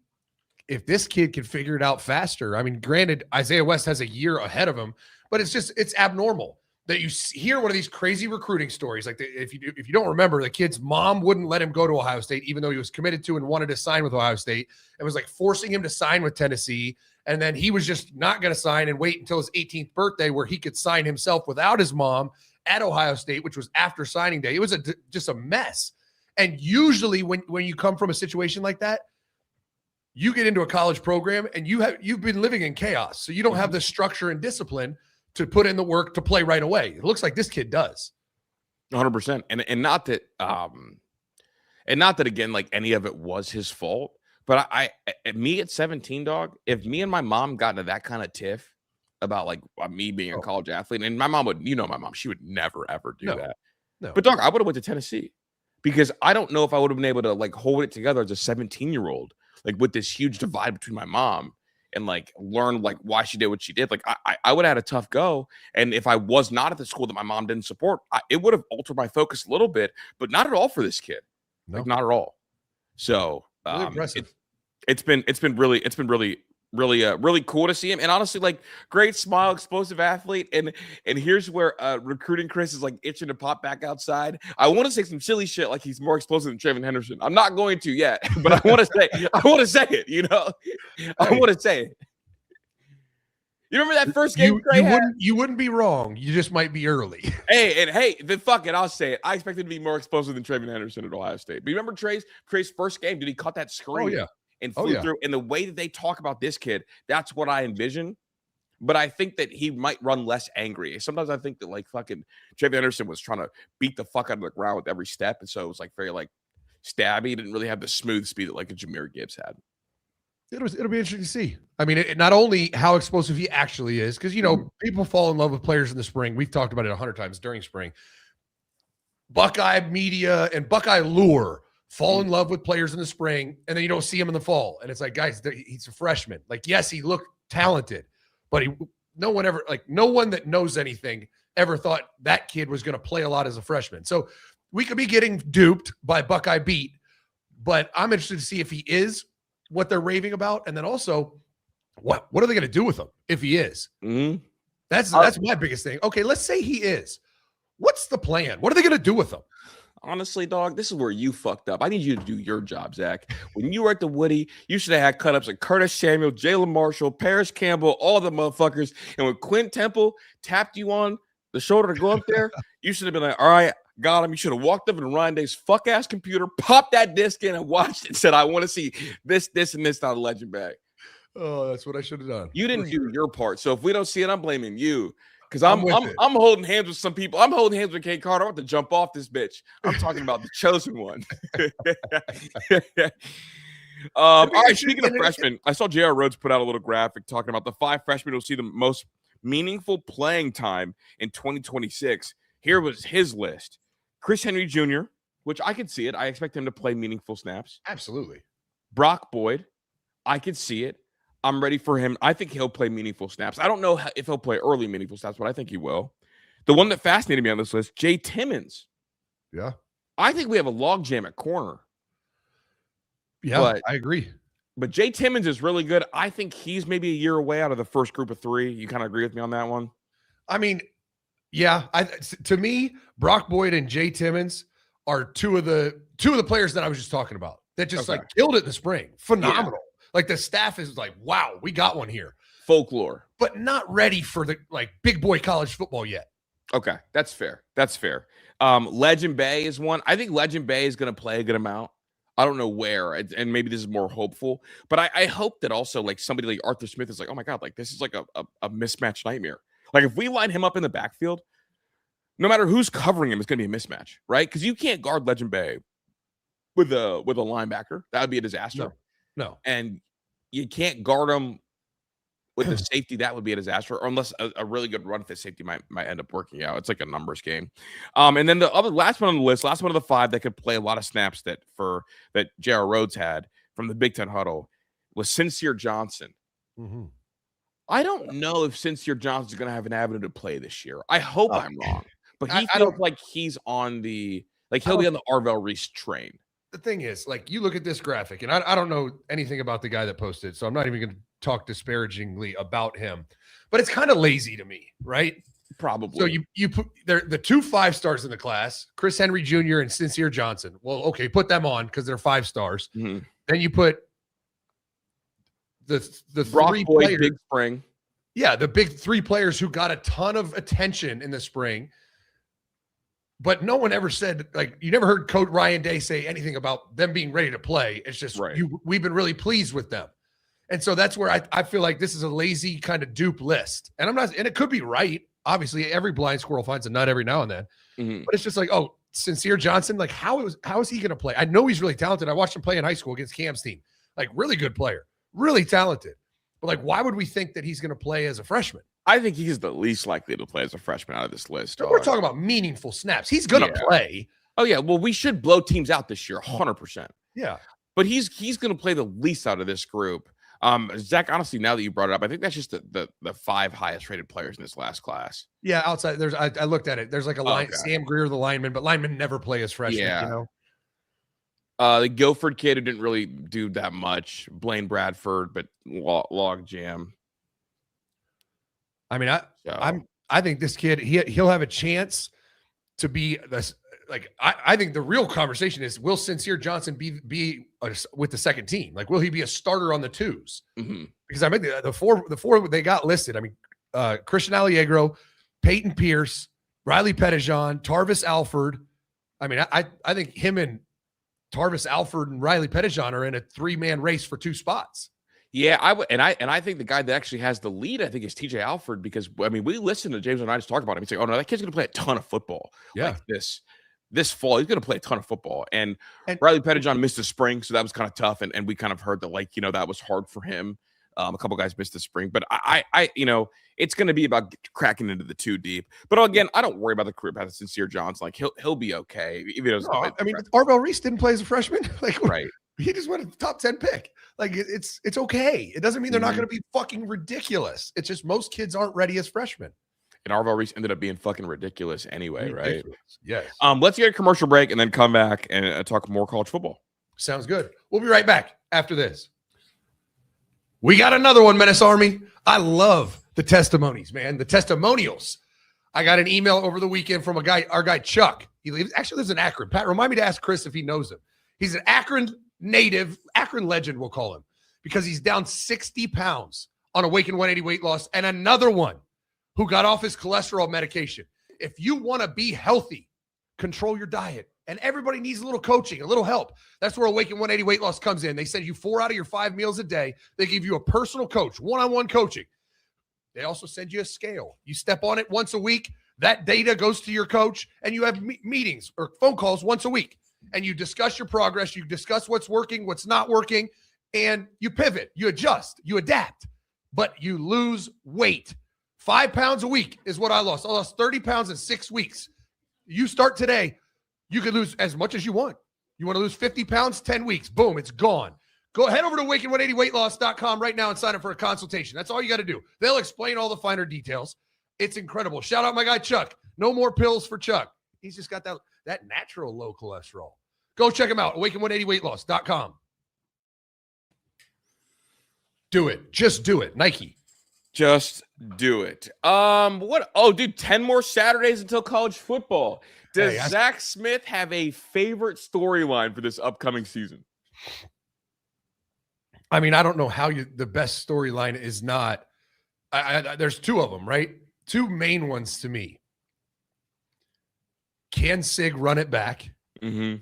if this kid can figure it out faster, I mean, granted, Isaiah West has a year ahead of him, but it's abnormal that you hear one of these crazy recruiting stories. Like if you don't remember, the kid's mom wouldn't let him go to Ohio State, even though he was committed to and wanted to sign with Ohio State. It was like forcing him to sign with Tennessee. And then he was just not going to sign and wait until his 18th birthday where he could sign himself without his mom at Ohio State, which was after signing day. It was just a mess. And usually when you come from a situation like that, you get into a college program and you've been living in chaos. So you don't have the structure and discipline to put in the work to play right away. It looks like this kid does. 100%. And not that again, like any of it was his fault, but me at 17, dog, if me and my mom got into that kind of tiff about like me being a college athlete, and my mom would, my mom, she would never, ever do that. No. But dog, I would have went to Tennessee because I don't know if I would have been able to like hold it together as a 17-year-old, like with this huge divide between my mom and like learn like why she did what she did. Like I would have had a tough go. And if I was not at the school that my mom didn't support, it would have altered my focus a little bit, but not at all for this kid. No. Like not at all. So really impressive. It's been really cool to see him. And honestly, like great smile, explosive athlete. And here's where recruiting Chris is like itching to pop back outside. I want to say some silly shit like he's more explosive than Trayvon Henderson. I'm not going to yet, but I want to say it, I want to say it. You remember that first game? You wouldn't be wrong. You just might be early. Then fuck it. I'll say it. I expected to be more explosive than Trayvon Henderson at Ohio State. But you remember Trey's first game? Did he cut that screen? Oh, yeah. And flew through. And the way that they talk about this kid, that's what I envision. But I think that he might run less angry. Sometimes I think that like fucking Trayvon Henderson was trying to beat the fuck out of the ground with every step. And so it was like very like stabby. He didn't really have the smooth speed that like a Jahmyr Gibbs had. It'll be interesting to see. I mean, not only how explosive he actually is, because, people fall in love with players in the spring. We've talked about it 100 times during spring. Buckeye media and Buckeye lure fall in love with players in the spring, and then you don't see him in the fall. And it's like, guys, he's a freshman. Like, yes, he looked talented, but no one that knows anything ever thought that kid was going to play a lot as a freshman. So we could be getting duped by Buckeye beat, but I'm interested to see if he is what they're raving about. And then also, what are they going to do with him if he is? Mm-hmm. That's my biggest thing. Okay, let's say he is. What's the plan? What are they going to do with him? Honestly, dog, this is where you fucked up. I need you to do your job, Zach. When you were at the Woody, you should have had cut-ups of Curtis Samuel, Jalen Marshall, Paris Campbell, all the motherfuckers. And when Quinn Temple tapped you on the shoulder to go up there, you should have been like, all right, got him. You should have walked up in Ryan Day's fuck-ass computer, popped that disc in and watched it and said, I want to see this, and this out of Legend Bag. Oh, that's what I should have done. You didn't do your part. So if we don't see it, I'm blaming you. Because I'm holding hands with some people. I'm holding hands with Kate Carter. I want to jump off this bitch. I'm talking about the chosen one. All right, speaking of freshmen, I saw J.R. Rhodes put out a little graphic talking about the 5 freshmen who will see the most meaningful playing time in 2026. Here was his list. Chris Henry Jr., which I could see it. I expect him to play meaningful snaps. Absolutely. Brock Boyd, I could see it. I'm ready for him. I think he'll play meaningful snaps. I don't know if he'll play early meaningful snaps, but I think he will. The one that fascinated me on this list, Jay Timmons. Yeah. I think we have a logjam at corner. Yeah, I agree. But Jay Timmons is really good. I think he's maybe a year away out of the first group of 3. You kind of agree with me on that one? I mean, yeah. To me, Brock Boyd and Jay Timmons are two of the players that I was just talking about that just like killed it in the spring. Phenomenal. Yeah. Like the staff is like, wow, we got one here. Folklore. But not ready for the like big boy college football yet. Okay, that's fair. Legend Bay is one. I think Legend Bay is going to play a good amount. I don't know where, and maybe this is more hopeful, but I hope that also like somebody like Arthur Smith is like, oh my God, like this is like a mismatch nightmare. Like if we line him up in the backfield, no matter who's covering him, it's going to be a mismatch, right? Because you can't guard Legend Bay with a linebacker. That would be a disaster. No. And you can't guard him with the safety, that would be a disaster, or unless a really good run fit safety might end up working out. It's like a numbers game. And then the last one on the list, last one of the 5 that could play a lot of snaps that J.R. Rhodes had from the Big Ten huddle was Sincere Johnson. Mm-hmm. I don't know if Sincere Johnson's going to have an avenue to play this year. I hope I'm wrong, but he feels like he's on the he'll be on the Arvell Reese train. The thing is, like, you look at this graphic, and I don't know anything about the guy that posted, so I'm not even going to talk disparagingly about him. But it's kind of lazy to me, right? Probably. So you put the 2 5-stars in the class, Chris Henry Jr. and Sincere Johnson. Well, okay, put them on because they're 5 stars. Mm-hmm. Then you put the Brock 3 Boyd, players. Big Spring. Yeah, the big 3 players who got a ton of attention in the spring. But no one ever said, like, you never heard Coach Ryan Day say anything about them being ready to play. It's just we've been really pleased with them. And so that's where I feel like this is a lazy kind of dupe list. And it could be right. Obviously, every blind squirrel finds a nut every now and then. Mm-hmm. But it's just like, oh, Sincere Johnson, like, how is he going to play? I know he's really talented. I watched him play in high school against Cam's team. Like, really good player, really talented. But, like, why would we think that he's going to play as a freshman? I think he's the least likely to play as a freshman out of this list. We're talking about meaningful snaps. He's going to play. Oh, yeah. Well, we should blow teams out this year, 100%. Yeah. But he's going to play the least out of this group. Zach, honestly, now that you brought it up, I think that's just the 5 highest rated players in this last class. Yeah, outside I looked at it. There's like Sam Greer, the lineman, but linemen never play as freshmen. Yeah. You know. The Guilford kid who didn't really do that much. Blaine Bradford, but log jam. I mean, I think this kid he'll have a chance to be this. Like, I think the real conversation is, will Sincere Johnson be with the second team? Like, will he be a starter on the 2s? Mm-hmm. Because I mean, the four they got listed. I mean, Christian Allegro, Peyton Pierce, Riley Pettijohn, Tarvis Alford. I mean, I think him and Tarvis Alford and Riley Pettijohn are in a 3-man race for 2 spots. Yeah, I think the guy that actually has the lead, I think, is TJ Alford, because I mean, we listened to James and I just talk about him. He's like, oh no, that kid's gonna play a ton of football. Yeah. Like this fall, he's going to play a ton of football. And Riley Pettijohn missed the spring, so that was kind of tough. And we kind of heard that, like, that was hard for him. A couple guys missed the spring. But I it's going to be about cracking into the 2 deep. But again, I don't worry about the career path of Sincere Johnson. Like, he'll be okay. Even I mean, Arvell Reese didn't play as a freshman. Like, right. He just went a top 10 pick. Like, it's okay. It doesn't mean they're not going to be fucking ridiculous. It's just most kids aren't ready as freshmen. And Arvell Reese ended up being fucking ridiculous anyway, right? Yes. Let's get a commercial break and then come back and talk more college football. Sounds good. We'll be right back after this. We got another one, Menace Army. I love the testimonies, man. The testimonials. I got an email over the weekend from our guy Chuck. He lives in Akron. Pat, remind me to ask Chris if he knows him. He's an Akron native, Akron legend, we'll call him, because he's down 60 pounds on Awaken 180 weight loss, and another one who got off his cholesterol medication. If you want to be healthy, control your diet. And everybody needs a little coaching, a little help. That's where Awaken 180 weight loss comes in. They send you 4 out of your 5 meals a day. They give you a personal coach, one-on-one coaching. They also send you a scale. You step on it once a week. That data goes to your coach, and you have meetings or phone calls once a week. And you discuss your progress. You discuss what's working, what's not working, and you pivot, you adjust, you adapt, but you lose weight. 5 pounds a week is what I lost. I lost 30 pounds in 6 weeks. You start today, you can lose as much as you want. You want to lose 50 pounds, 10 weeks. Boom, it's gone. Go head over to awaken180weightloss.com right now and sign up for a consultation. That's all you got to do. They'll explain all the finer details. It's incredible. Shout out my guy, Chuck. No more pills for Chuck. He's just got that natural low cholesterol. Go check him out, awaken180weightloss.com. Do it. Just do it. Nike. Just do it. What? Oh, dude, 10 more Saturdays until college football. Does Zach Smith have a favorite storyline for this upcoming season? I mean, I don't know how the best storyline is not. There's 2 of them, right? 2 main ones to me. Can Sig run it back? Mm-hmm.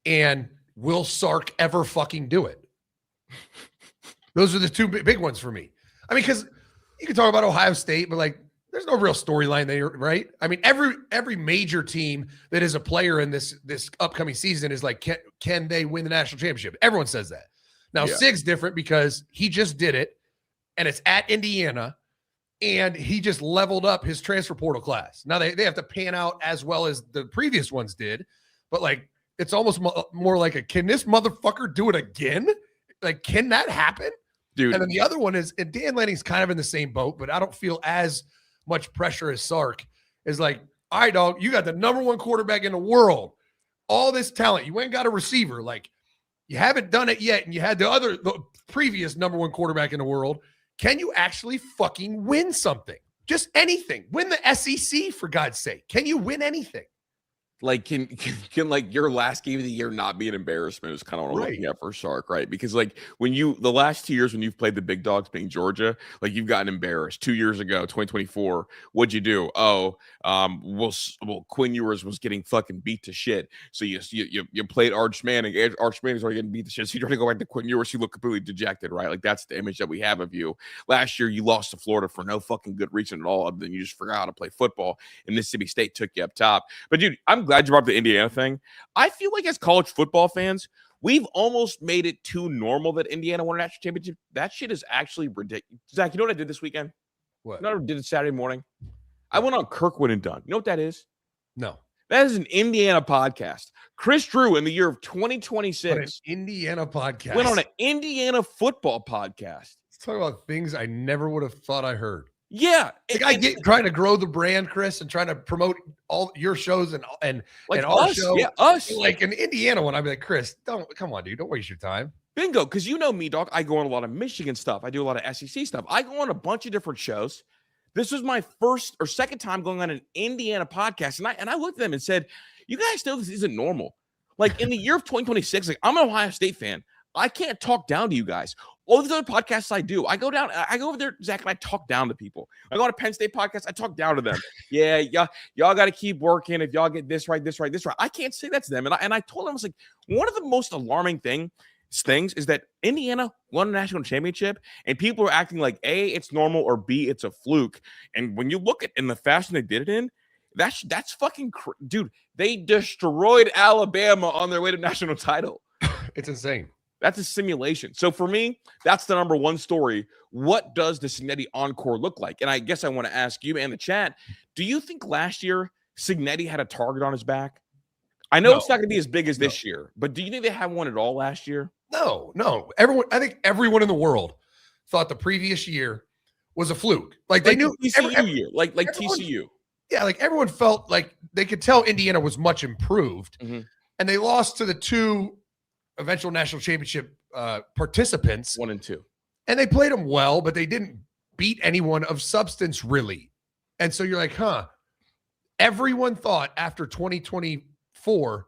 And will Sark ever fucking do it? Those are the 2 big ones for me. I mean, because you can talk about Ohio State, but like, there's no real storyline there, right? I mean, every major team that is a player in this upcoming season is like, can they win the national championship? Everyone says that. Now, Sig's different because he just did it and it's at Indiana, and he just leveled up his transfer portal class. Now they have to pan out as well as the previous ones did, but like it's almost more like can this motherfucker do it again? Like, can that happen? Dude. And then the other one is, and Dan Lanning's kind of in the same boat, but I don't feel as much pressure as Sark is like, all right, dog, you got the number one quarterback in the world, all this talent. You ain't got a receiver. Like, you haven't done it yet, and you had the previous number one quarterback in the world. Can you actually fucking win something? Just anything. Win the SEC, for God's sake. Can you win anything? Like, can like your last game of the year not be an embarrassment is kind of what I'm looking at for Sark, right? Because like the last 2 years when you've played the big dogs being Georgia, like you've gotten embarrassed. 2 years ago, 2024, what'd you do? Well, Quinn Ewers was getting fucking beat to shit. So you played Arch Manning. Arch Manning's already getting beat to shit. So you try to go back to Quinn Ewers, you look completely dejected, right? Like that's the image that we have of you. Last year, you lost to Florida for no fucking good reason at all, other than you just forgot how to play football, and Mississippi State took you up top. But dude, I'm glad you brought up the Indiana thing. I feel like as college football fans, we've almost made it too normal that Indiana won a national championship. That shit is actually ridiculous. Zach, you know what I did this weekend? What? You know what I did it Saturday morning? I went on Kirkwood and Dunn. You know what that is? No. That is an Indiana podcast. Chris Drew in the year of 2026. An Indiana podcast. Went on an Indiana football podcast. Let's talk about things I never would have thought I heard. Yeah, like I get trying to grow the brand, Chris, and trying to promote all your shows and like our us, show. Yeah, us. Like an Indiana one, I'd be like, Chris, come on, dude, don't waste your time. Bingo, because you know me, dog. I go on a lot of Michigan stuff. I do a lot of SEC stuff. I go on a bunch of different shows. This was my first or second time going on an Indiana podcast, and I looked at them and said, "You guys know this isn't normal." Like in the year of 2026, like I'm an Ohio State fan. I can't talk down to you guys. All these other podcasts I do, I go over there, Zach, and I talk down to people. I go on a Penn State podcast, I talk down to them. Yeah, y'all got to keep working. If y'all get this right. I can't say that to them. And I told them, I was like, one of the most alarming things is that Indiana won a national championship, and people are acting like A, it's normal, or B, it's a fluke. And when you look at in the fashion they did it in, that's fucking dude. They destroyed Alabama on their way to national title. It's insane. That's a simulation. So for me, that's the number one story. What does the Cignetti encore look like? And I guess I want to ask you and the chat, do you think last year Cignetti had a target on his back? I know it's not going to be as big as this year, but do you think they had one at all last year? No. I think everyone in the world thought the previous year was a fluke. Like they knew TCU year, like TCU. Yeah, like everyone felt like they could tell Indiana was much improved, and they lost to the two eventual national championship participants 1 and 2, and they played them well, but they didn't beat anyone of substance really. And so you're like, everyone thought after 2024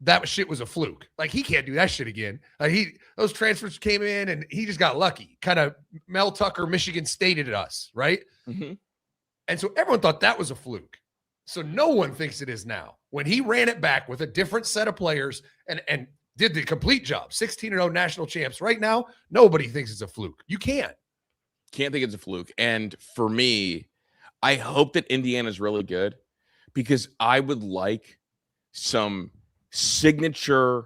that shit was a fluke. Like he can't do that shit again. Like those transfers came in and he just got lucky. Kind of Mel Tucker, Michigan Stated at us, right? And so everyone thought that was a fluke. So no one thinks it is now. When he ran it back with a different set of players and did the complete job, 16-0 national champs. Right now, nobody thinks it's a fluke. You can't think it's a fluke. And for me, I hope that Indiana's really good because I would like some signature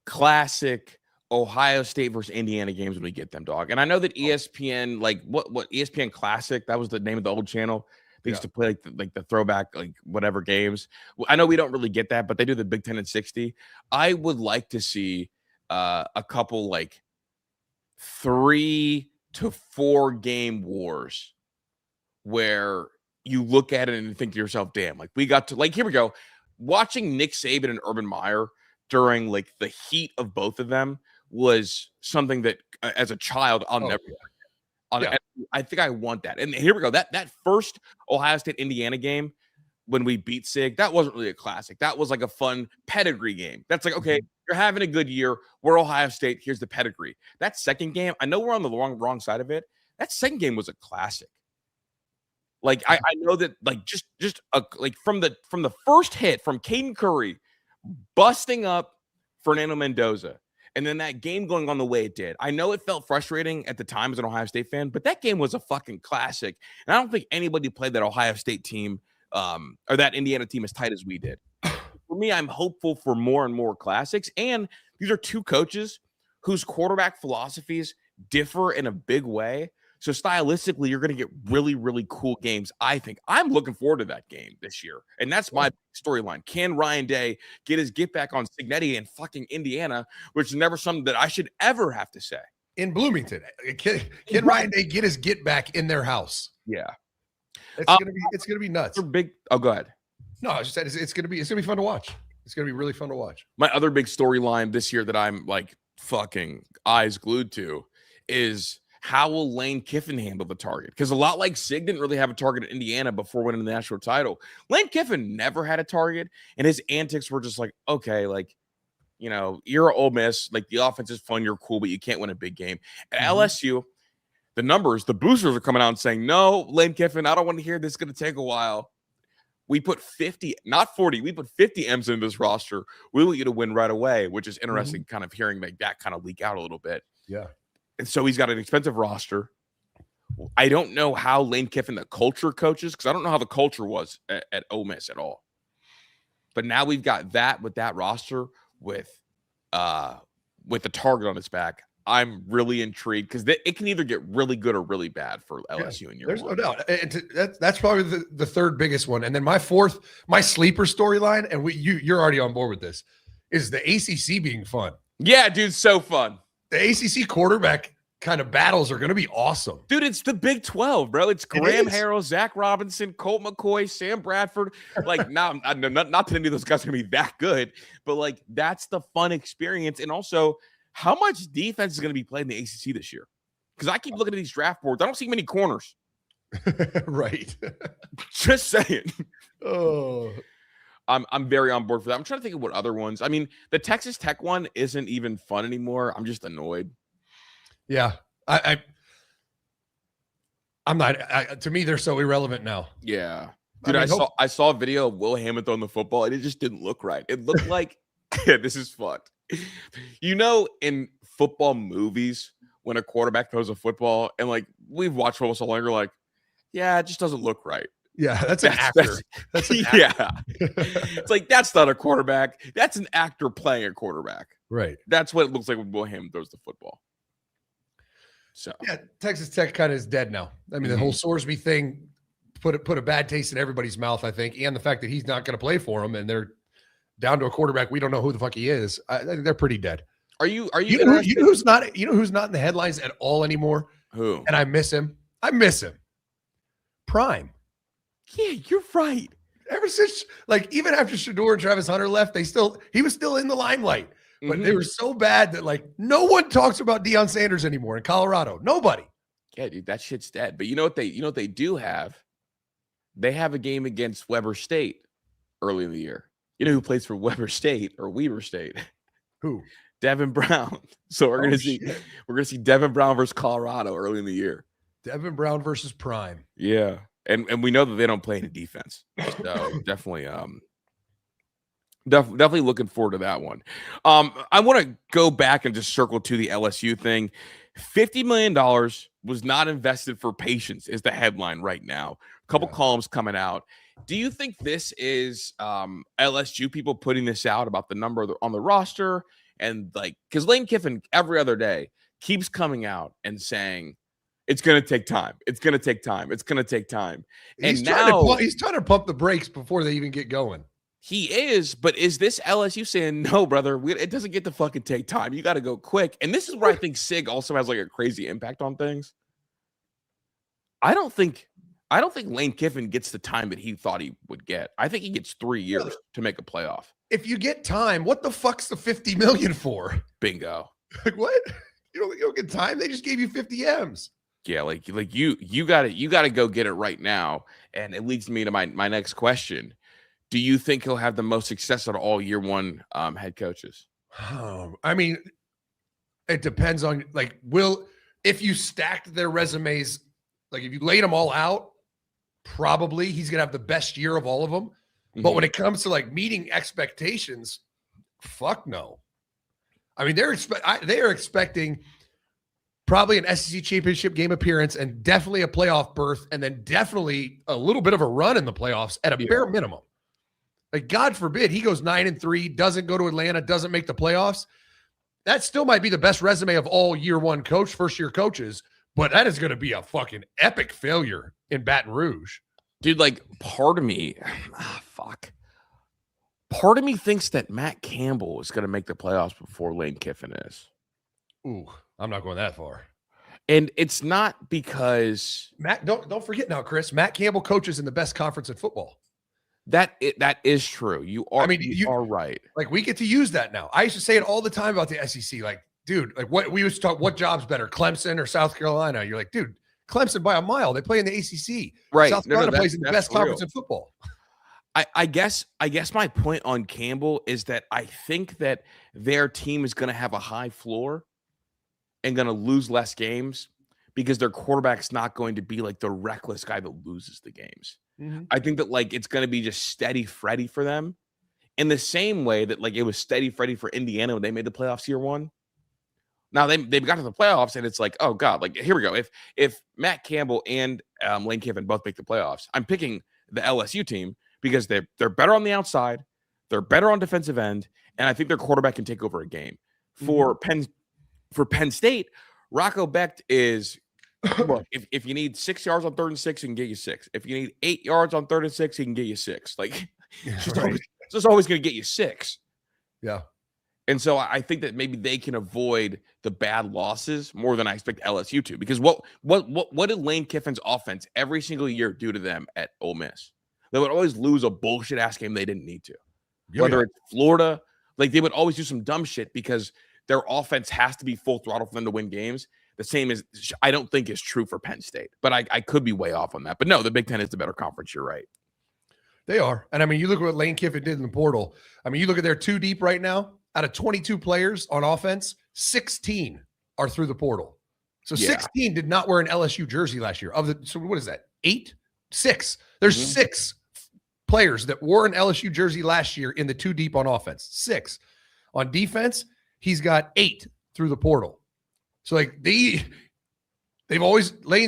classic Ohio State versus Indiana games when we get them, dog. And I know that ESPN, like what ESPN Classic, that was the name of the old channel. They used to play like the throwback, like whatever games. I know we don't really get that, but they do the Big Ten and 60. I would like to see a couple like 3 to 4 game wars where you look at it and think to yourself, damn, like we got to, like, here we go. Watching Nick Saban and Urban Meyer during like the heat of both of them was something that as a child, I'll never forget. I think I want that. And here we go. That first Ohio State Indiana game when we beat Sig, that wasn't really a classic. That was like a fun pedigree game. That's like, okay, you're having a good year. We're Ohio State. Here's the pedigree. That second game, I know we're on the wrong side of it. That second game was a classic. Like I know that like just like from the first hit from Caden Curry busting up Fernando Mendoza. And then that game going on the way it did. I know it felt frustrating at the time as an Ohio State fan, but that game was a fucking classic. And I don't think anybody played that Ohio State team or that Indiana team as tight as we did. For me, I'm hopeful for more and more classics. And these are two coaches whose quarterback philosophies differ in a big way. So stylistically, you're going to get really, really cool games. I think I'm looking forward to that game this year. And that's my storyline. Can Ryan Day get back on Signetti in fucking Indiana, which is never something that I should ever have to say. In Bloomington. Can Ryan Day get his get back in their house? Yeah. It's gonna be nuts. Big. Oh, go ahead. No, I just said it's gonna be fun to watch. It's gonna be really fun to watch. My other big storyline this year that I'm like fucking eyes glued to is how will Lane Kiffin handle the target? Because a lot like Sig didn't really have a target in Indiana before winning the national title. Lane Kiffin never had a target, and his antics were just like, okay, like, you know, you're Ole Miss, like the offense is fun, you're cool, but you can't win a big game. At LSU, the boosters are coming out and saying, no, Lane Kiffin, I don't want to hear this is going to take a while. We put 50, not 40, we put 50 M's in this roster. We want you to win right away, which is interesting, kind of hearing like that kind of leak out a little bit. Yeah. And so he's got an expensive roster. I don't know how Lane Kiffin, the culture coaches, because I don't know how the culture was at Ole Miss at all. But now we've got that with that roster with the target on its back. I'm really intrigued because it can either get really good or really bad for LSU in year There's one. no doubt. And that's probably the third biggest one. And then my sleeper storyline, and you're already on board with this, is the ACC being fun. Yeah, dude, so fun. The ACC quarterback kind of battles are going to be awesome. Dude, it's the Big 12, bro. It's Graham Harrell, Zach Robinson, Colt McCoy, Sam Bradford. Like, now, not that any of those guys are going to be that good, but, like, that's the fun experience. And also, how much defense is going to be played in the ACC this year? Because I keep looking at these draft boards. I don't see many corners. Right. Just saying. Oh. I'm very on board for that. I'm trying to think of what other ones. I mean, the Texas Tech one isn't even fun anymore. I'm just annoyed. Yeah. I'm not. To me, they're so irrelevant now. Yeah. Dude, I saw a video of Will Hammond throwing the football, and it just didn't look right. It looked like, yeah, this is fucked. You know, in football movies, when a quarterback throws a football, and like we've watched football so long, you're like, yeah, it just doesn't look right. Yeah, that's an actor. That's an actor. Yeah. It's like, that's not a quarterback. That's an actor playing a quarterback. Right. That's what it looks like when Will Hammond throws the football. So yeah, Texas Tech kind of is dead now. I mean, the whole Sorsby thing put a bad taste in everybody's mouth, I think, and the fact that he's not going to play for them, and they're down to a quarterback we don't know who the fuck he is. I think they're pretty dead. You know who's not in the headlines at all anymore? Who? And I miss him. Prime. Yeah, you're right. Ever since, like, even after Shador and Travis Hunter left, he was still in the limelight. But they were so bad that, like, no one talks about Deion Sanders anymore in Colorado. Nobody. Yeah, dude, that shit's dead. But you know what they do have? They have a game against Weber State early in the year. You know who plays for Weber State or Weber State? Who? Devin Brown. So we're gonna see Devin Brown versus Colorado early in the year. Devin Brown versus Prime. Yeah. And we know that they don't play any defense. So definitely looking forward to that one. I want to go back and just circle to the LSU thing. $50 million was not invested for patience is the headline right now. A couple columns coming out. Do you think this is LSU people putting this out about the number on the roster? And like, because Lane Kiffin every other day keeps coming out and saying, it's going to take time. It's going to take time. It's going to take time. And he's trying to pump the brakes before they even get going. He is, but is this LSU saying, no, brother, it doesn't get to fucking take time. You got to go quick. And this is where I think Sig also has like a crazy impact on things. I don't think Lane Kiffin gets the time that he thought he would get. I think he gets 3 years to make a playoff. If you get time, what the fuck's the $50 million for? Bingo. Like, what? You don't get time? They just gave you 50 M's. Yeah, like you got to go get it right now. And it leads me to my next question. Do you think he'll have the most success out of all year one head coaches? I mean, it depends on if you stacked their resumes, like if you laid them all out, probably he's going to have the best year of all of them. But when it comes to like meeting expectations, fuck no. I mean, they are expecting probably an SEC championship game appearance and definitely a playoff berth, and then definitely a little bit of a run in the playoffs at a bare minimum. Like, God forbid he goes 9-3, doesn't go to Atlanta, doesn't make the playoffs. That still might be the best resume of all year one first year coaches, but that is going to be a fucking epic failure in Baton Rouge. Dude, like, part of me, part of me thinks that Matt Campbell is going to make the playoffs before Lane Kiffin is. Ooh, I'm not going that far. And it's not because Matt, don't forget now, Chris. Matt Campbell coaches in the best conference in football. that is true. You are, you are right. Like, we get to use that now. I used to say it all the time about the SEC. Like, dude, like what we used to talk, what job's better, Clemson or South Carolina? You're like, dude, Clemson by a mile. They play in the ACC. Right. South Carolina plays in the best conference in football. I guess my point on Campbell is that I think that their team is going to have a high floor and going to lose less games because their quarterback's not going to be like the reckless guy that loses the games. Mm-hmm. I think that like it's going to be just steady Freddy for them in the same way that like it was steady Freddy for Indiana when they made the playoffs year one. Now they've got to the playoffs and it's like, oh God, like here we go. If Matt Campbell and Lane Kiffin both make the playoffs, I'm picking the LSU team because they're better on the outside, they're better on defensive end, and I think their quarterback can take over a game. For Penn State, Rocco Becht is look, if you need 6 yards on 3rd and 6, he can get you 6. If you need 8 yards on 3rd and 6, he can get you 6. Like it's always going to get you 6. Yeah. And so I think that maybe they can avoid the bad losses more than I expect LSU to. Because what did Lane Kiffin's offense every single year do to them at Ole Miss? They would always lose a bullshit ass game they didn't need to. Whether it's Florida, like they would always do some dumb shit because their offense has to be full throttle for them to win games. The same as I don't think is true for Penn State, but I could be way off on that. But no, the Big Ten is the better conference. You're right. They are. And I mean, you look at what Lane Kiffin did in the portal. I mean, you look at their 2 deep right now. Out of 22 players on offense, 16 are through the portal. So 16 did not wear an LSU jersey last year. So what is that? 8? 6. There's 6 players that wore an LSU jersey last year in the 2 deep on offense. 6. On defense, he's got 8 through the portal. So like Lane's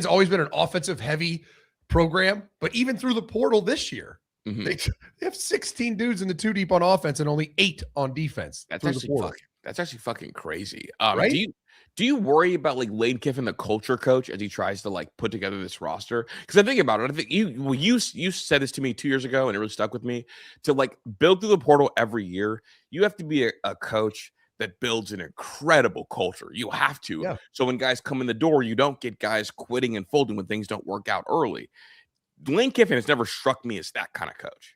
always been an offensive heavy program, but even through the portal this year, they have 16 dudes in the 2 deep on offense and only 8 on defense. That's actually fucking crazy. Right? Do you worry about like Lane Kiffin, the culture coach, as he tries to like put together this roster? Because I think about it. I think you said this to me 2 years ago, and it really stuck with me. To like build through the portal every year, you have to be a coach that builds an incredible culture. You have to. Yeah. So when guys come in the door, you don't get guys quitting and folding when things don't work out early. Lane Kiffin has never struck me as that kind of coach.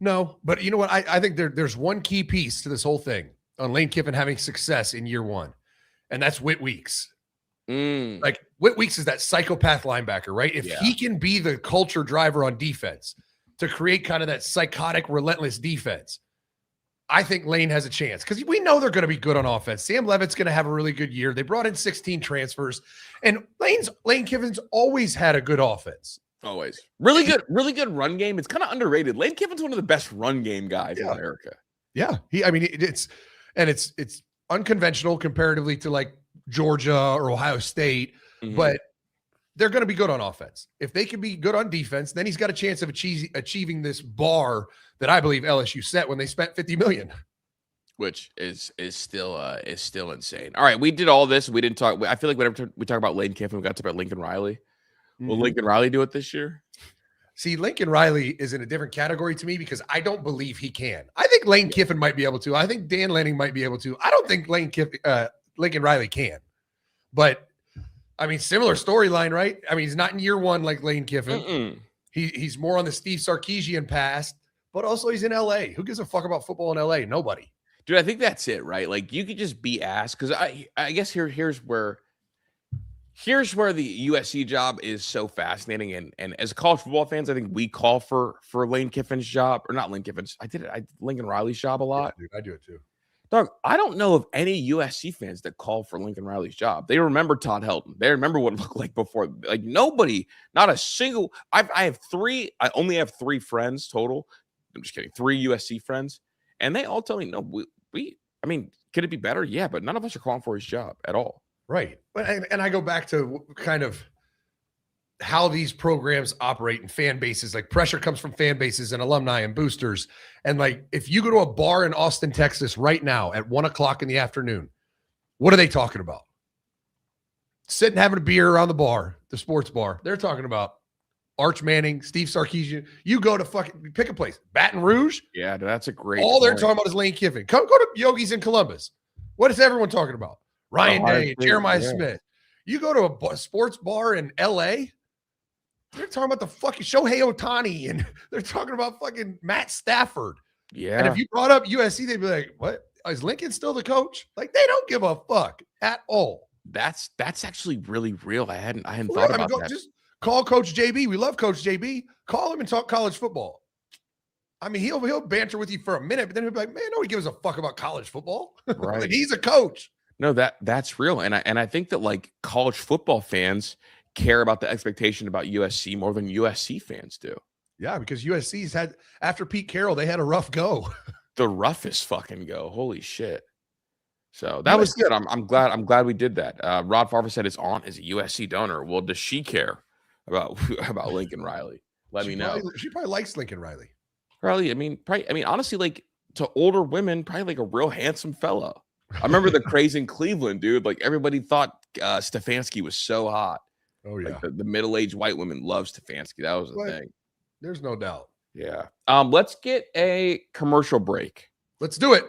No, but you know what? I think there's one key piece to this whole thing on Lane Kiffin having success in year one, and that's Whit Weeks. Like Whit Weeks is that psychopath linebacker, right? If he can be the culture driver on defense to create kind of that psychotic, relentless defense, I think Lane has a chance because we know they're going to be good on offense. Sam Levitt's going to have a really good year. They brought in 16 transfers, and Lane Kiffin's always had a good offense. Always. Really good run game. It's kind of underrated. Lane Kiffin's one of the best run game guys in America. Yeah. It's unconventional comparatively to like Georgia or Ohio State, but they're going to be good on offense. If they can be good on defense, then he's got a chance of achieving this bar that I believe LSU set when they spent $50 million. Which is still insane. All right, we did all this. We didn't talk. I feel like whenever we talk about Lane Kiffin, we got to talk about Lincoln Riley. Will Lincoln Riley do it this year? See, Lincoln Riley is in a different category to me because I don't believe he can. I think Lane Kiffin might be able to. I think Dan Lanning might be able to. I don't think Lincoln Riley can. But, I mean, similar storyline, right? I mean, he's not in year one like Lane Kiffin. He's more on the Steve Sarkisian past, but also he's in L.A. Who gives a fuck about football in L.A.? Nobody. Dude, I think that's it, right? Like, you could just be asked because I guess here's where the USC job is so fascinating. And as college football fans, I think we call for Lane Kiffin's job, or not Lane Kiffin's. Lincoln Riley's job a lot. Yeah, dude, I do it too. Dog, I don't know of any USC fans that call for Lincoln Riley's job. They remember Todd Helton. They remember what it looked like before. Like nobody, not a single. I only have 3 friends total. I'm just kidding. 3 USC friends, and they all tell me, no, I mean, could it be better? Yeah, but none of us are calling for his job at all. Right. And I go back to kind of how these programs operate and fan bases. Like pressure comes from fan bases and alumni and boosters. And like, if you go to a bar in Austin, Texas right now at 1:00 in the afternoon, what are they talking about? sitting having a beer around the bar, the sports bar. They're talking about Arch Manning, Steve Sarkisian. You go to fucking pick a place, Baton Rouge. Yeah, that's a great. All they're talking about is Lane Kiffin. Go to Yogi's in Columbus. What is everyone talking about? Ryan Day, Jeremiah Smith. You go to a sports bar in L.A., they're talking about the fucking Shohei Ohtani, and they're talking about fucking Matt Stafford. Yeah. And if you brought up USC, they'd be like, what? Is Lincoln still the coach? Like, they don't give a fuck at all. That's actually really real. I hadn't thought about that. Just call Coach JB. We love Coach JB. Call him and talk college football. I mean, he'll banter with you for a minute, but then he'll be like, man, nobody gives a fuck about college football. Right. Like, he's a coach. No, that's real. And I think that like college football fans care about the expectation about USC more than USC fans do. Yeah, because USC's had, after Pete Carroll, they had a rough go. The roughest fucking go. Holy shit. So that was good. I'm glad we did that. Rod Farber said his aunt is a USC donor. Well, does she care about Lincoln Riley? Let me know. She probably likes Lincoln Riley. Riley, I mean, honestly, like to older women, probably like a real handsome fella. I remember the craze in Cleveland, dude. Like everybody thought Stefanski was so hot. Oh yeah. Like the middle-aged white women love Stefanski. That was the thing. There's no doubt. Yeah. Let's get a commercial break. Let's do it.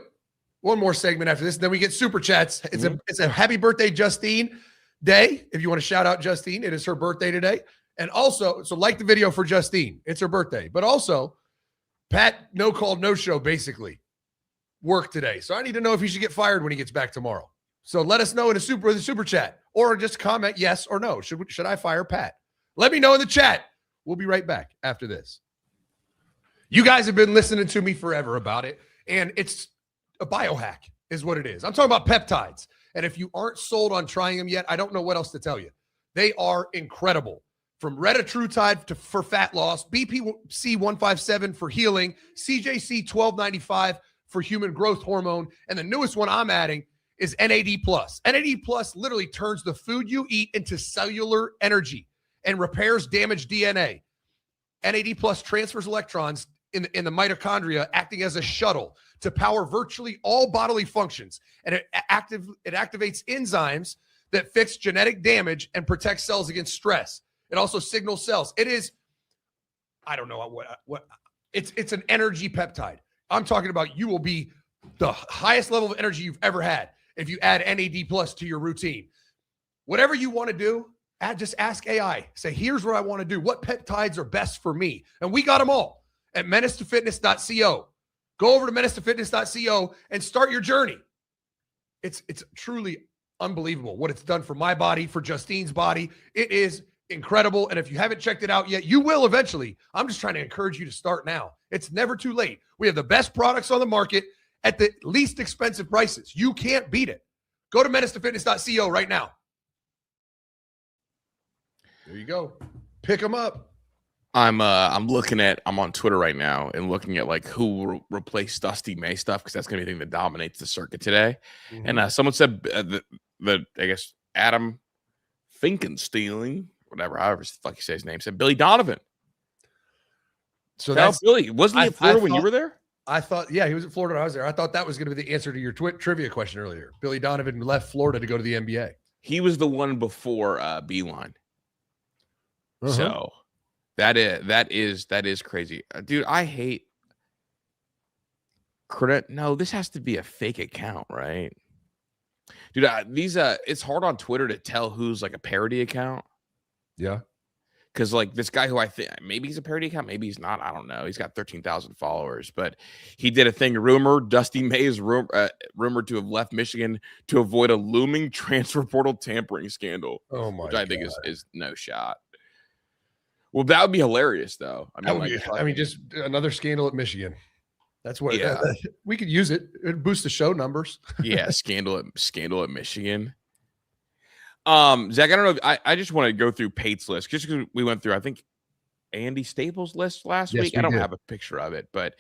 One more segment after this, and then we get super chats. It's a happy birthday, Justine day. If you want to shout out Justine, it is her birthday today. And also, so like the video for Justine. It's her birthday. But also, Pat no call, no show, basically. Work today. So I need to know if he should get fired when he gets back tomorrow. So let us know in the super chat, or just comment yes or no. Should I fire Pat? Let me know in the chat. We'll be right back after this. You guys have been listening to me forever about it, and it's a biohack is what it is. I'm talking about peptides. And if you aren't sold on trying them yet, I don't know what else to tell you. They are incredible. From retatrutide for fat loss, BPC 157 for healing, CJC 1295 for human growth hormone, and the newest one I'm adding is NAD+. NAD+ literally turns the food you eat into cellular energy and repairs damaged DNA. NAD+ transfers electrons in the mitochondria, acting as a shuttle to power virtually all bodily functions. And it activates enzymes that fix genetic damage and protect cells against stress. It also signals cells. It is, I don't know what it's an energy peptide. I'm talking about you will be the highest level of energy you've ever had if you add NAD+ to your routine. Whatever you want to do, just ask AI. Say, here's what I want to do. What peptides are best for me? And we got them all at menacetofitness.co. Go over to menacetofitness.co and start your journey. It's truly unbelievable what it's done for my body, for Justine's body. It is incredible. And if you haven't checked it out yet, you will eventually. I'm just trying to encourage you to start now. It's never too late. We have the best products on the market at the least expensive prices. You can't beat it. Go to menacetofitness.co right now. There you go. Pick them up. I'm on Twitter right now and looking at like who replaced Dusty May stuff, because that's gonna be the thing that dominates the circuit today. Mm-hmm. And someone said that I guess Adam Finkenstein, whatever, however the fuck you say his name, said Billy Donovan. So that's Billy. Wasn't he at Florida when you were there? I thought, yeah, he was at Florida when I was there. I thought that was going to be the answer to your trivia question earlier. Billy Donovan left Florida to go to the NBA. He was the one before Beeline. Uh-huh. So that is crazy, dude. I hate credit. No, this has to be a fake account, right? Dude, it's hard on Twitter to tell who's like a parody account. Yeah. Because like this guy who I think maybe he's a parody account, maybe he's not. I don't know. He's got 13,000 followers, but he did a thing. Dusty May is rumored to have left Michigan to avoid a looming transfer portal tampering scandal. Oh my! Which I think is no shot. Well, that would be hilarious, though. I mean, just another scandal at Michigan. That's what. Yeah. We could use it. It'd boost the show numbers. Yeah, scandal at Michigan. Zach, I don't know if I just want to go through Pate's list just because we went through, I think, Andy Staples' list last week. I don't have a picture of it, but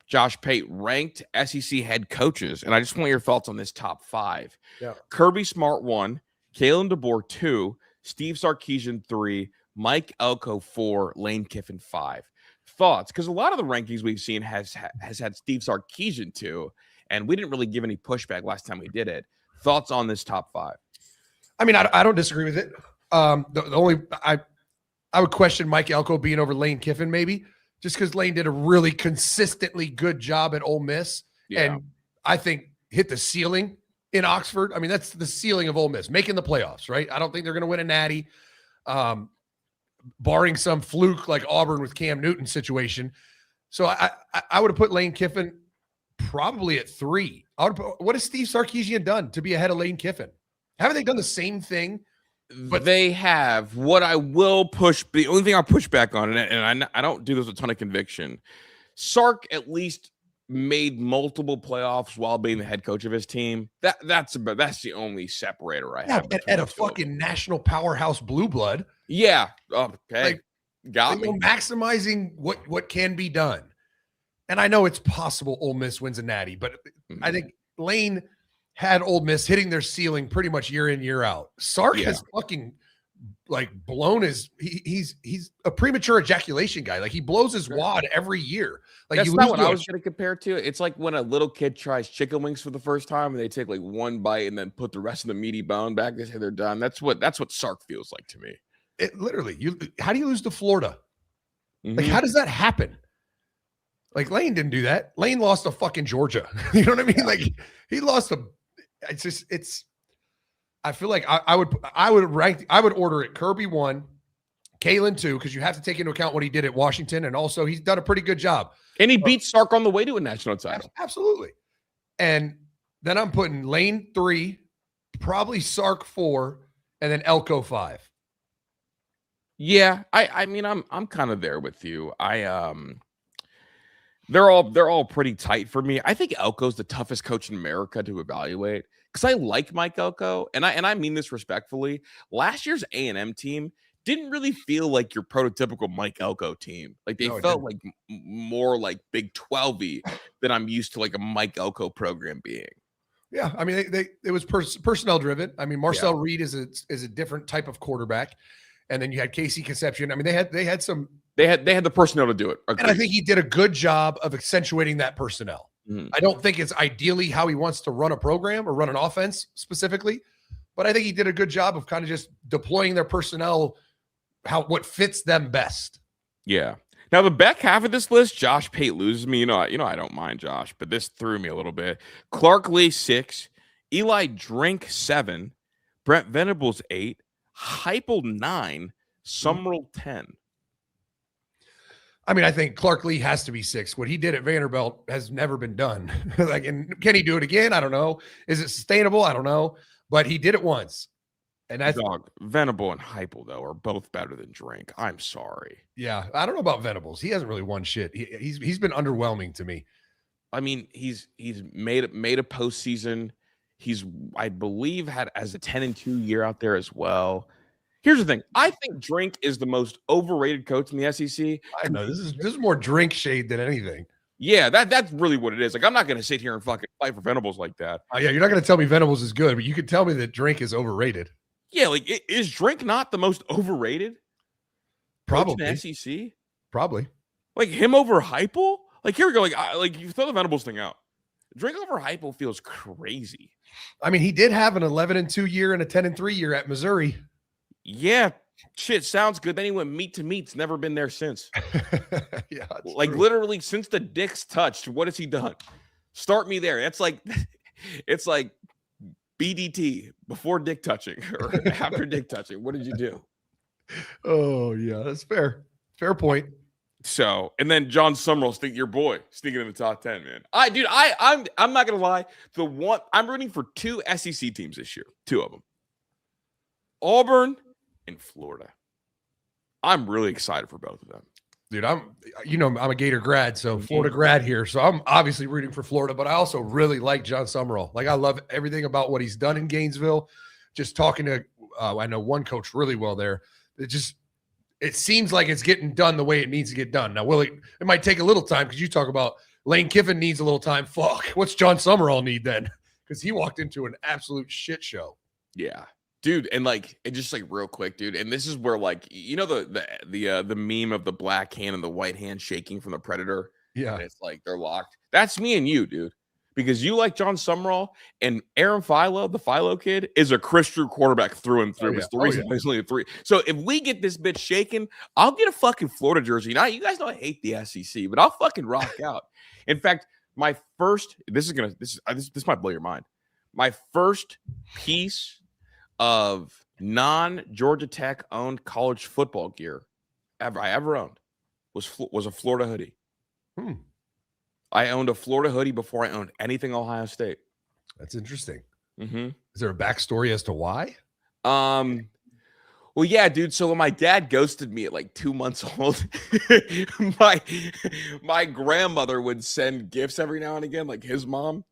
Josh Pate ranked SEC head coaches, and I just want your thoughts on this top 5. Yeah. Kirby Smart 1, Kalen DeBoer 2, Steve Sarkisian 3, Mike Elko 4, Lane Kiffin 5. Thoughts? Because a lot of the rankings we've seen has had Steve Sarkisian 2, and we didn't really give any pushback last time we did it. Thoughts on this top 5? I mean, I don't disagree with it. The only I would question Mike Elko being over Lane Kiffin maybe, just because Lane did a really consistently good job at Ole Miss, and I think hit the ceiling in Oxford. I mean, that's the ceiling of Ole Miss, making the playoffs, right? I don't think they're going to win a natty, barring some fluke like Auburn with Cam Newton situation. So I would have put Lane Kiffin probably at 3. What has Steve Sarkisian done to be ahead of Lane Kiffin? Haven't they done the same thing? But they have. What I will push, the only thing I'll push back on, and I don't do this with a ton of conviction, Sark at least made multiple playoffs while being the head coach of his team. That's the only separator I have. At a fucking national powerhouse blue blood. Yeah. Okay. Like, got me. Maximizing what can be done. And I know it's possible Ole Miss wins a natty, but I think Lane had Ole Miss hitting their ceiling pretty much year in, year out. Sark has fucking like blown he's a premature ejaculation guy. Like he blows his wad every year. Like that's not what I was going to compare to. It's like when a little kid tries chicken wings for the first time and they take like one bite and then put the rest of the meaty bone back. They say they're done. That's what Sark feels like to me. It literally, how do you lose to Florida? Like, how does that happen? Like Lane didn't do that. Lane lost to fucking Georgia. You know what I mean? Like he lost I feel like I would order it Kirby 1, Kalen 2, because you have to take into account what he did at Washington, and also he's done a pretty good job. And he beat Sark on the way to a national title. Absolutely. And then I'm putting Lane 3, probably Sark 4, and then Elko 5. Yeah, I mean I'm kind of there with you. They're all pretty tight for me. I think Elko's the toughest coach in America to evaluate because I like Mike Elko, and I mean this respectfully. Last year's A&M team didn't really feel like your prototypical Mike Elko team. Like they felt like more like Big 12-y than I'm used to like a Mike Elko program being. Yeah, I mean it was personnel driven. I mean Marcel Reed is a different type of quarterback, and then you had Casey Concepcion. I mean they had the personnel to do it. Agreed. And I think he did a good job of accentuating that personnel. I don't think it's ideally how he wants to run a program or run an offense specifically, but I think he did a good job of kind of just deploying their personnel, what fits them best. Yeah. Now the back half of this list, Josh Pate loses me. You know, I don't mind Josh, but this threw me a little bit. Clark Lee 6, Eli Drink 7, Brent Venables 8, Heupel 9, Summerall 10. I mean, I think Clark Lee has to be 6. What he did at Vanderbilt has never been done. Like, and can he do it again? I don't know. Is it sustainable? I don't know. But he did it once. And that's Venable and Heupel, though, are both better than Drink. I'm sorry. Yeah, I don't know about Venables. He hasn't really won shit. He's been underwhelming to me. I mean, he's made a postseason. He's, I believe, had as a 10-2 year out there as well. Here's the thing. I think Drink is the most overrated coach in the SEC. I know this is more Drink shade than anything. Yeah, that's really what it is. Like, I'm not going to sit here and fucking fight for Venables like that. Yeah, you're not going to tell me Venables is good, but you could tell me that Drink is overrated. Yeah, like, is Drink not the most overrated? Probably. In the SEC? Probably. Like, him over Heupel? Like, here we go. Like you throw the Venables thing out. Drink over Heupel feels crazy. I mean, he did have an 11-2 year and a 10-3 year at Missouri. Yeah, shit, sounds good. Then he went meat to meat's never been there since. Yeah, like true. Literally since the dicks touched, what has he done? Start me there. That's like, it's like BDT before dick touching or after dick touching. What did you do? Oh yeah, that's fair. Fair point. So, and then John Summerall, your boy, sneaking in the top 10, man. I'm not gonna lie. I'm rooting for 2 SEC teams this year. 2 of them, Auburn and Florida. I'm really excited for both of them. Dude, I'm a Gator grad, so Florida grad here. So I'm obviously rooting for Florida, but I also really like John Summerall. Like, I love everything about what he's done in Gainesville. Just talking to, I know one coach really well there. It seems like it's getting done the way it needs to get done. Now, it might take a little time because you talk about Lane Kiffin needs a little time. Fuck, what's John Summerall need then? Because he walked into an absolute shit show. Yeah. Dude, and just real quick, dude, and this is where the meme of the black hand and the white hand shaking from the Predator. Yeah, and it's like they're locked. That's me and you, dude. because you like John Summerall, and Aaron Philo, the Philo kid, is a Chris Drew quarterback through and through. It's the reason he's only a 3. So if we get this bitch shaking, I'll get a fucking Florida jersey. Now, you guys know I hate the SEC, but I'll fucking rock out. In fact, my first, this might blow your mind. My first piece of non-Georgia Tech owned college football gear I ever owned was a Florida hoodie. I owned a Florida hoodie before I owned anything Ohio State. That's interesting. Mm-hmm. Is there a backstory as to why? Well, yeah, dude. So when my dad ghosted me at like 2 months old, my grandmother would send gifts every now and again, like his mom.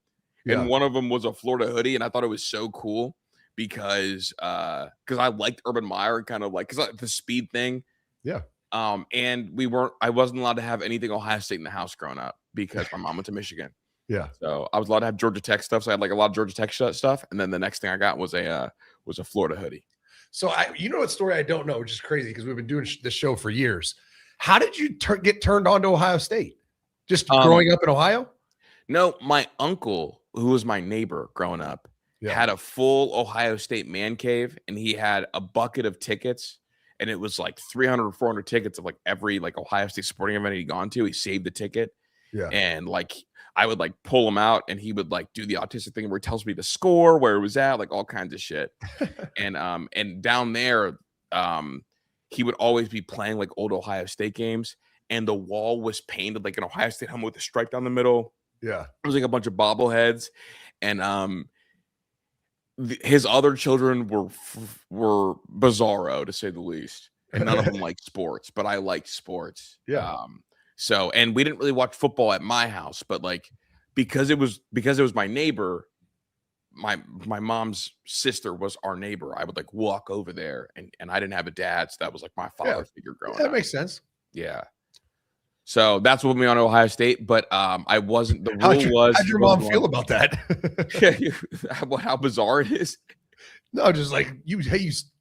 And one of them was a Florida hoodie, and I thought it was so cool because I liked Urban Meyer and kind of like the speed thing. Yeah. And I wasn't allowed to have anything Ohio State in the house growing up because my mom went to Michigan. Yeah. So I was allowed to have Georgia Tech stuff. So I had like a lot of Georgia Tech stuff. And then the next thing I got was a Florida hoodie. So you know what story I don't know, which is crazy because we've been doing this show for years. How did you get turned on to Ohio State? Just growing up in Ohio? No, my uncle, who was my neighbor growing up, had a full Ohio State man cave, and he had a bucket of tickets. And it was like 300 or 400 tickets of like every like Ohio State sporting event he'd gone to. He saved the ticket. Yeah. And like I would like pull him out, and he would like do the autistic thing where he tells me the score, where it was at, like all kinds of shit. And down there, he would always be playing like old Ohio State games, and the wall was painted like an Ohio State helmet with a stripe down the middle. Yeah. It was like a bunch of bobbleheads. And his other children were bizarro, to say the least, and none of them liked sports, but I liked sports. Yeah. So, and we didn't really watch football at my house, but like because it was my neighbor, my mom's sister was our neighbor. I would like walk over there, and I didn't have a dad, so that was like my father figure growing up. That makes sense. Yeah. So that's what put me on Ohio State, but I wasn't. The rule was. How'd your mom feel about that? How bizarre it is. No, just like you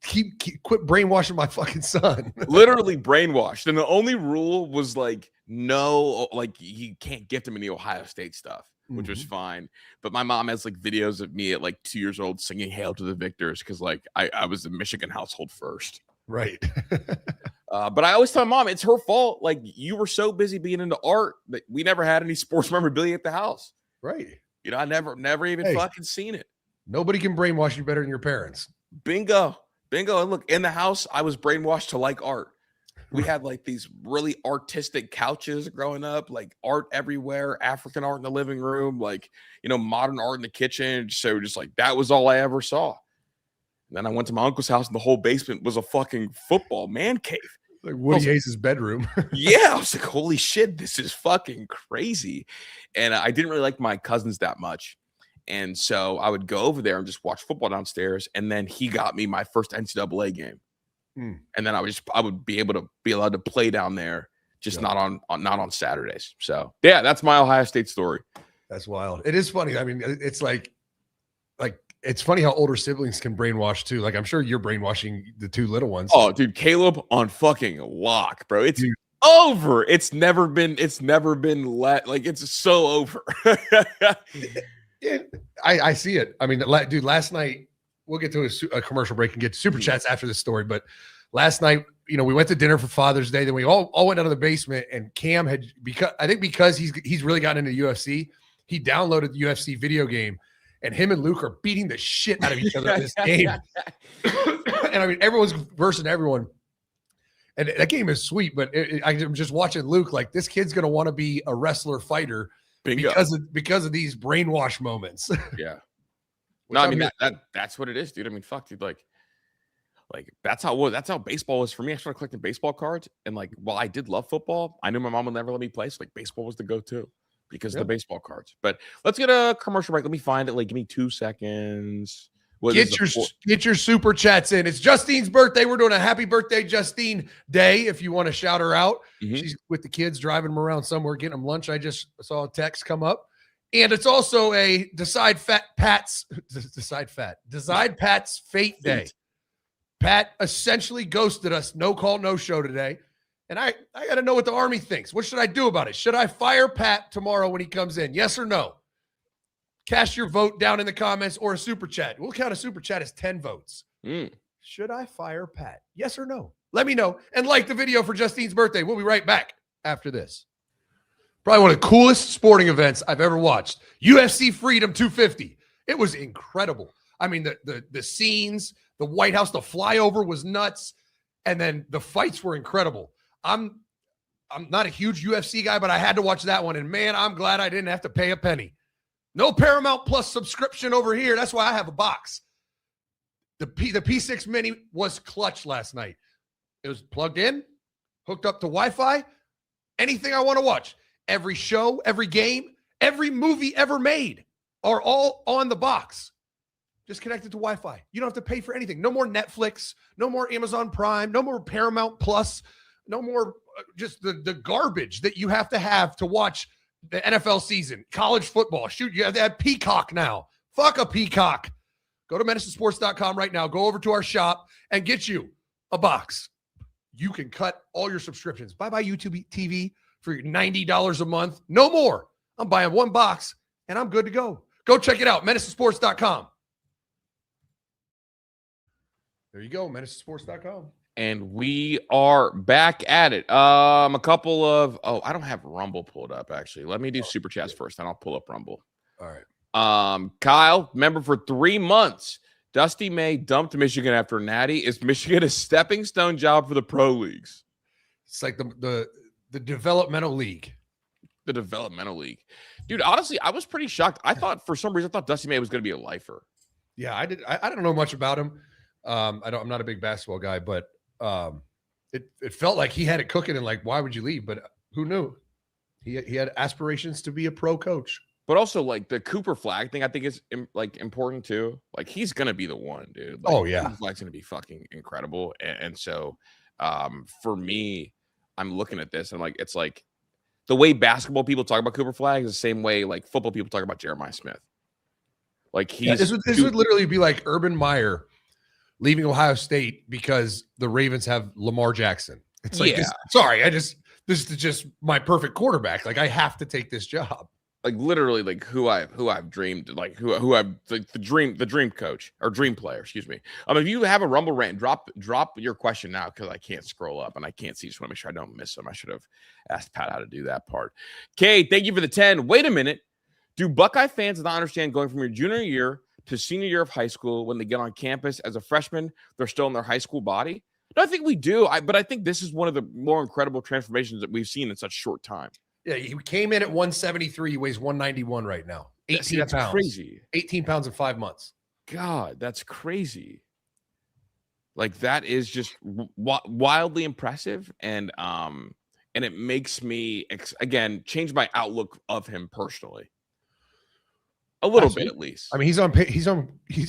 keep quit brainwashing my fucking son. Literally brainwashed, and the only rule was like no, like you can't gift him any Ohio State stuff, which was fine. But my mom has like videos of me at like 2 years old singing "Hail to the Victors" because like I was the Michigan household first. Right. But I always tell my mom it's her fault. Like you were so busy being into art that we never had any sports memorabilia at the house. Right. You know, I never even fucking seen it. Nobody can brainwash you better than your parents. Bingo. And look, in the house, I was brainwashed to like art. We had like these really artistic couches growing up, like art everywhere, African art in the living room, like, you know, modern art in the kitchen. So just like that was all I ever saw. And then I went to my uncle's house, and the whole basement was a fucking football man cave. Like Woody Hayes' bedroom. Yeah, I was like, holy shit, this is fucking crazy. And I didn't really like my cousins that much. And so I would go over there and just watch football downstairs. And then he got me my first NCAA game. And then I would be allowed to play down there, just not on Saturdays. So yeah, that's my Ohio State story. That's wild. It is funny. I mean, it's like it's funny how older siblings can brainwash too. Like I'm sure you're brainwashing the two little ones. Oh, dude, Caleb on fucking lock, bro. It's over. It's never been like it's so over. I see it. I mean, dude, last night we'll get to a commercial break and get super chats after this story. But last night, you know, we went to dinner for Father's Day. Then we all went down to the basement, and Cam had because he's really gotten into UFC, he downloaded the UFC video game. And him and Luke are beating the shit out of each other in this game. And I mean, everyone's versing everyone. And that game is sweet, but I'm just watching Luke like this kid's going to want to be a wrestler fighter because of these brainwash moments. Yeah. No, I mean, that's what it is, dude. I mean, fuck, dude. Like that's how baseball was for me. I started collecting baseball cards. And like, while I did love football, I knew my mom would never let me play. So like baseball was the go-to. Because of the baseball cards. But let's get a commercial break. Let me find it. Like, give me 2 seconds. Get your super chats in. It's Justine's birthday. We're doing a happy birthday, Justine Day. If you want to shout her out, she's with the kids, driving them around somewhere, getting them lunch. I just saw a text come up. And it's also a Decide Pat's Fate Day. Pat essentially ghosted us. No call, no show today. And I got to know what the Army thinks. What should I do about it? Should I fire Pat tomorrow when he comes in? Yes or no? Cast your vote down in the comments or a super chat. We'll count a super chat as 10 votes. Should I fire Pat? Yes or no? Let me know. And like the video for Justine's birthday. We'll be right back after this. Probably one of the coolest sporting events I've ever watched. UFC Freedom 250. It was incredible. I mean, the scenes, the White House, the flyover was nuts. And then the fights were incredible. I'm not a huge UFC guy, but I had to watch that one. And man, I'm glad I didn't have to pay a penny. No Paramount Plus subscription over here. That's why I have a box. The P6 Mini was clutch last night. It was plugged in, hooked up to Wi-Fi. Anything I want to watch. Every show, every game, every movie ever made are all on the box. Just connected to Wi-Fi. You don't have to pay for anything. No more Netflix, no more Amazon Prime, no more Paramount Plus, no more just the garbage that you have to watch the NFL season, college football. Shoot, you have to have Peacock now. Fuck a Peacock. Go to menacesports.com right now. Go over to our shop and get you a box. You can cut all your subscriptions. Bye-bye YouTube TV for $90 a month. No more. I'm buying one box and I'm good to go. Go check it out, menacesports.com. There you go, menacesports.com. And we are back at it. A couple of I don't have Rumble pulled up actually. Let me do super chats first, then I'll pull up Rumble. All right. Kyle, member for 3 months. Dusty May dumped Michigan after Natty. Is Michigan a stepping stone job for the pro leagues? It's like the developmental league. The developmental league. Dude, honestly, I was pretty shocked. I thought for some reason Dusty May was going to be a lifer. Yeah, I did. I don't know much about him. I'm not a big basketball guy, but it felt like he had it cooking and like, why would you leave? But who knew? He had aspirations to be a pro coach. But also like the Cooper Flag thing, I think is like important too. Like he's gonna be the one, dude. Like, oh yeah, Cooper Flag's gonna be fucking incredible. And so for me, I'm looking at this and like it's like the way basketball people talk about Cooper Flag is the same way like football people talk about Jeremiah Smith. Like this would literally be like Urban Meyer leaving Ohio State because the Ravens have Lamar Jackson. It's like, this is just my perfect quarterback. Like I have to take this job. Like literally, like who I've dreamed, like who I've like the dream coach or dream player. Excuse me. If you have a Rumble rant, drop your question now because I can't scroll up and I can't see. Just want to make sure I don't miss them. I should have asked Pat how to do that part. Kay, thank you for the 10. Wait a minute. Do Buckeye fans not understand going from your junior year to senior year of high school when they get on campus as a freshman, they're still in their high school body? No, I think we do. But I think this is one of the more incredible transformations that we've seen in such short time. Yeah, he came in at 173. He weighs 191 right now. 18 that's pounds. Crazy. 18 pounds in 5 months. God, that's crazy. Like that is just wildly impressive, and it makes me again change my outlook of him personally. A little bit, at least. I mean, he's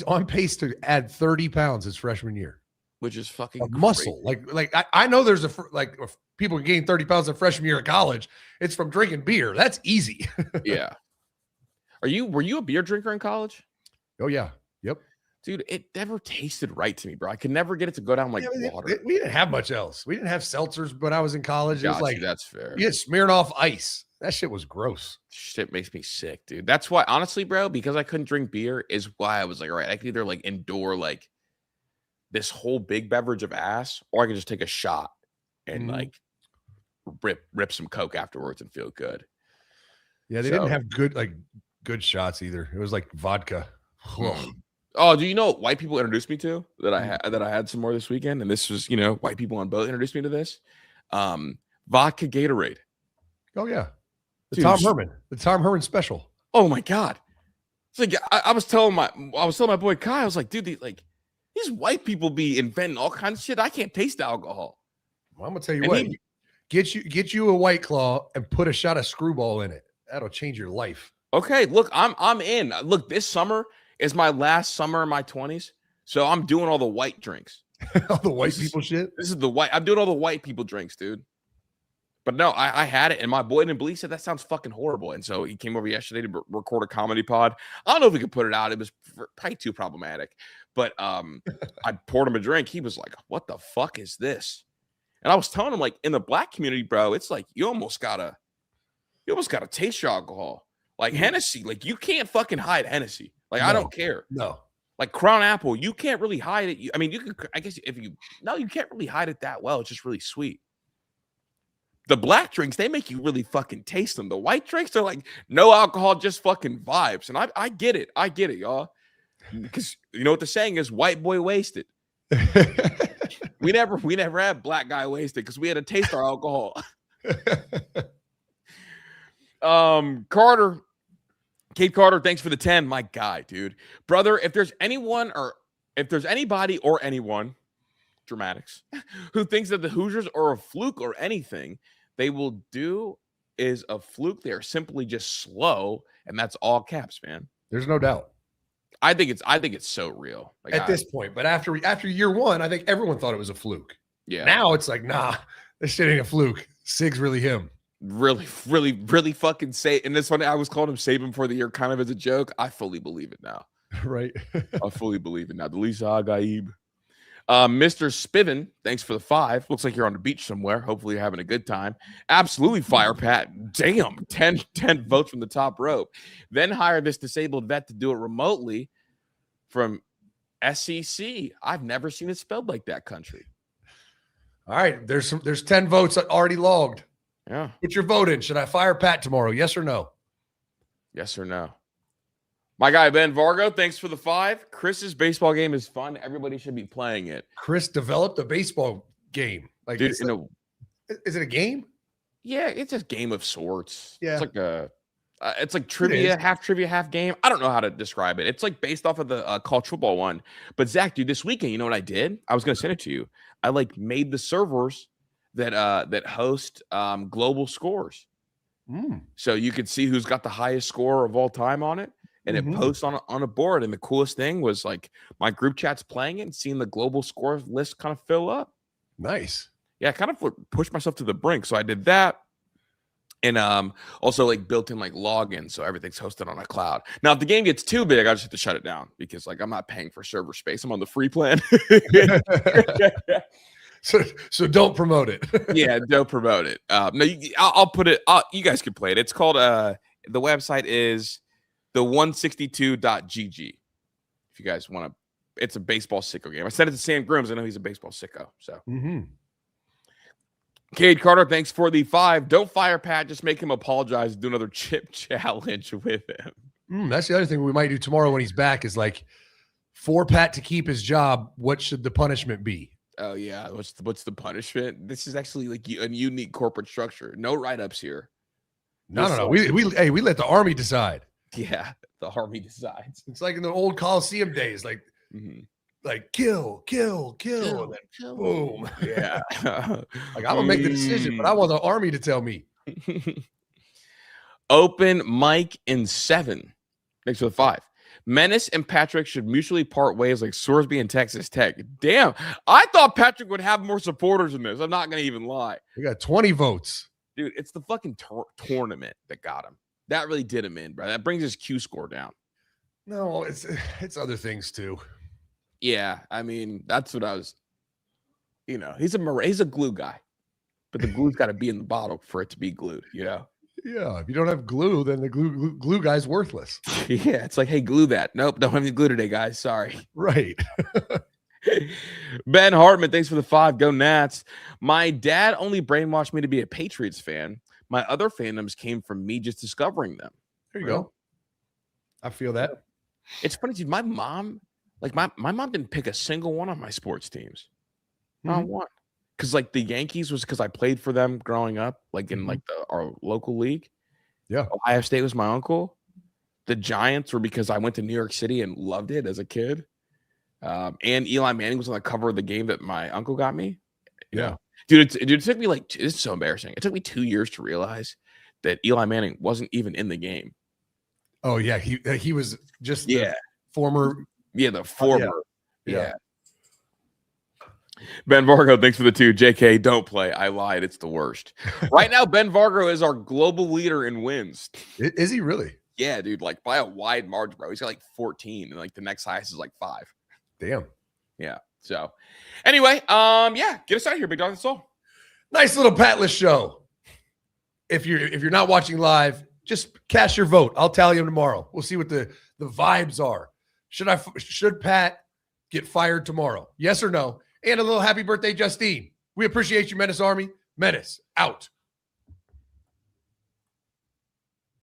on pace to add 30 pounds his freshman year, which is fucking muscle. Like I know there's if people can gain 30 pounds in freshman year of college. It's from drinking beer. That's easy. Yeah. Were you a beer drinker in college? Oh yeah. Yep. Dude, it never tasted right to me, bro. I could never get it to go down like water. We didn't have much else. We didn't have seltzers, but I was in college. It was like that's fair. You had smeared off ice. That shit was gross. Shit makes me sick, dude. That's why, honestly, bro, because I couldn't drink beer is why I was like, all right, I could either like endure like this whole big beverage of ass, or I could just take a shot and like rip some Coke afterwards and feel good. Yeah, they didn't have good shots either. It was like vodka. Oh, do you know what white people introduced me to that I had some more this weekend? And this was, white people on boat introduced me to this. Vodka Gatorade. Oh yeah. The Tom Herman special. Oh my God. It's like I was telling my boy Kai, I was like, dude, these white people be inventing all kinds of shit. I can't taste alcohol. Well, I'm gonna tell you what. Get you a White Claw and put a shot of Screwball in it. That'll change your life. Okay, look, I'm in. Look, this summer is my last summer in my 20s, so I'm doing all the white drinks. All the white people shit. This is I'm doing all the white people drinks, dude. But no, I had it, and my boy in Bleak said that sounds fucking horrible, and so he came over yesterday to record a comedy pod. I don't know if we could put it out; it was probably too problematic. But I poured him a drink. He was like, "What the fuck is this?" And I was telling him, like, in the black community, bro, it's like you almost gotta taste your alcohol. Like Hennessy, like you can't fucking hide Hennessy. Like I don't care. No. Like Crown Apple, you can't really hide it. I mean, you could. I guess you can't really hide it that well. It's just really sweet. The black drinks, they make you really fucking taste them. The white drinks, they're like no alcohol, just fucking vibes. And I get it. I get it, y'all. Because you know what the saying is, white boy wasted. we never had black guy wasted because we had to taste our alcohol. Kate Carter, thanks for the 10. My guy, dude. Brother, if there's anybody or anyone, dramatics, who thinks that the Hoosiers are a fluke or anything, they will do is a fluke. They are simply just slow, and that's all caps, man. There's no doubt. I think it's so real. Like at this point, but after year one, I think everyone thought it was a fluke. Yeah. Now it's like, nah, this shit ain't a fluke. Sig's really him. Really fucking say. And this one, I was calling him Saban for the year kind of as a joke. I fully believe it now. Right. I fully believe it now. Delisa Agaib. Mr. Spiven, thanks for the 5. Looks like you're on the beach somewhere. Hopefully you're having a good time. Absolutely fire, Pat. Damn, 10 votes from the top rope. Then hire this disabled vet to do it remotely from SEC. I've never seen it spelled like that country. All right, there's 10 votes already logged. Yeah. Put your vote in. Should I fire Pat tomorrow? Yes or no? Yes or no? My guy, Ben Vargo, thanks for the 5. Chris's baseball game is fun. Everybody should be playing it. Chris developed a baseball game. Like, dude, is it a game? Yeah, it's a game of sorts. Yeah. It's like trivia, half game. I don't know how to describe it. It's like based off of the college football one. But Zach, dude, this weekend, you know what I did? I was going to send it to you. I made the servers that host global scores. So you could see who's got the highest score of all time on it, and it posts on a board. And the coolest thing was like my group chat's playing it and seeing the global score list kind of fill up. Nice. Yeah, kind of pushed myself to the brink. So I did that. And also like built in like login, so everything's hosted on a cloud. Now, if the game gets too big, I just have to shut it down because like I'm not paying for server space. I'm on the free plan. So don't promote it. Yeah, don't promote it. No, I'll put it. You guys can play it. It's called the website is the 162.gg. If you guys want to, it's a baseball sicko game. I sent it to Sam Grooms. I know he's a baseball sicko. So. Cade Carter, thanks for the 5. Don't fire Pat. Just make him apologize and do another chip challenge with him. That's the other thing we might do tomorrow when he's back is like for Pat to keep his job, what should the punishment be? Oh, yeah. What's the punishment? This is actually like a unique corporate structure. No write-ups here. No. We let the Army decide. Yeah, the Army decides. It's like in the old Coliseum days, like like kill, and then boom. Yeah. Like I'm gonna make the decision, but I want the Army to tell me. Open Mike in 7. Thanks for the 5. Menace and Patrick should mutually part ways like Sorsby and Texas Tech. Damn, I thought Patrick would have more supporters in this. I'm not gonna even lie. We got 20 votes. Dude, it's the fucking tournament that got him. That really did him in, bro. That brings his Q score down. No, it's other things too. Yeah, I mean, that's what I was, he's a glue guy, but the glue's got to be in the bottle for it to be glued, Yeah, if you don't have glue, then the glue guy's worthless. Yeah, it's like, hey, glue that. Nope, don't have any glue today, guys. Sorry. Right. Ben Hartman, thanks for the 5. Go Nats. My dad only brainwashed me to be a Patriots fan. My other fandoms came from me just discovering them. There you go. I feel that. It's funny, dude. My mom... Like my mom didn't pick a single one of my sports teams. Not one. Because like the Yankees was because I played for them growing up, like in like our local league. Yeah. Ohio State was my uncle. The Giants were because I went to New York City and loved it as a kid. And Eli Manning was on the cover of the game that my uncle got me. Yeah. Dude, it took me this is so embarrassing. It took me 2 years to realize that Eli Manning wasn't even in the game. Oh yeah, he was just the former. Yeah, the former. Yeah. Ben Vargo, thanks for the 2. JK, don't play. I lied. It's the worst. Right now, Ben Vargo is our global leader in wins. Is he really? Yeah, dude. Like by a wide margin, bro. He's got like 14, and like the next highest is like 5. Damn. Yeah. So, anyway, get us out of here, big dog. That's all. Nice little Patless show. If you're not watching live, just cast your vote. I'll tally them tomorrow. We'll see what the vibes are. Should Pat get fired tomorrow? Yes or no? And a little happy birthday, Justine. We appreciate you, Menace Army. Menace out.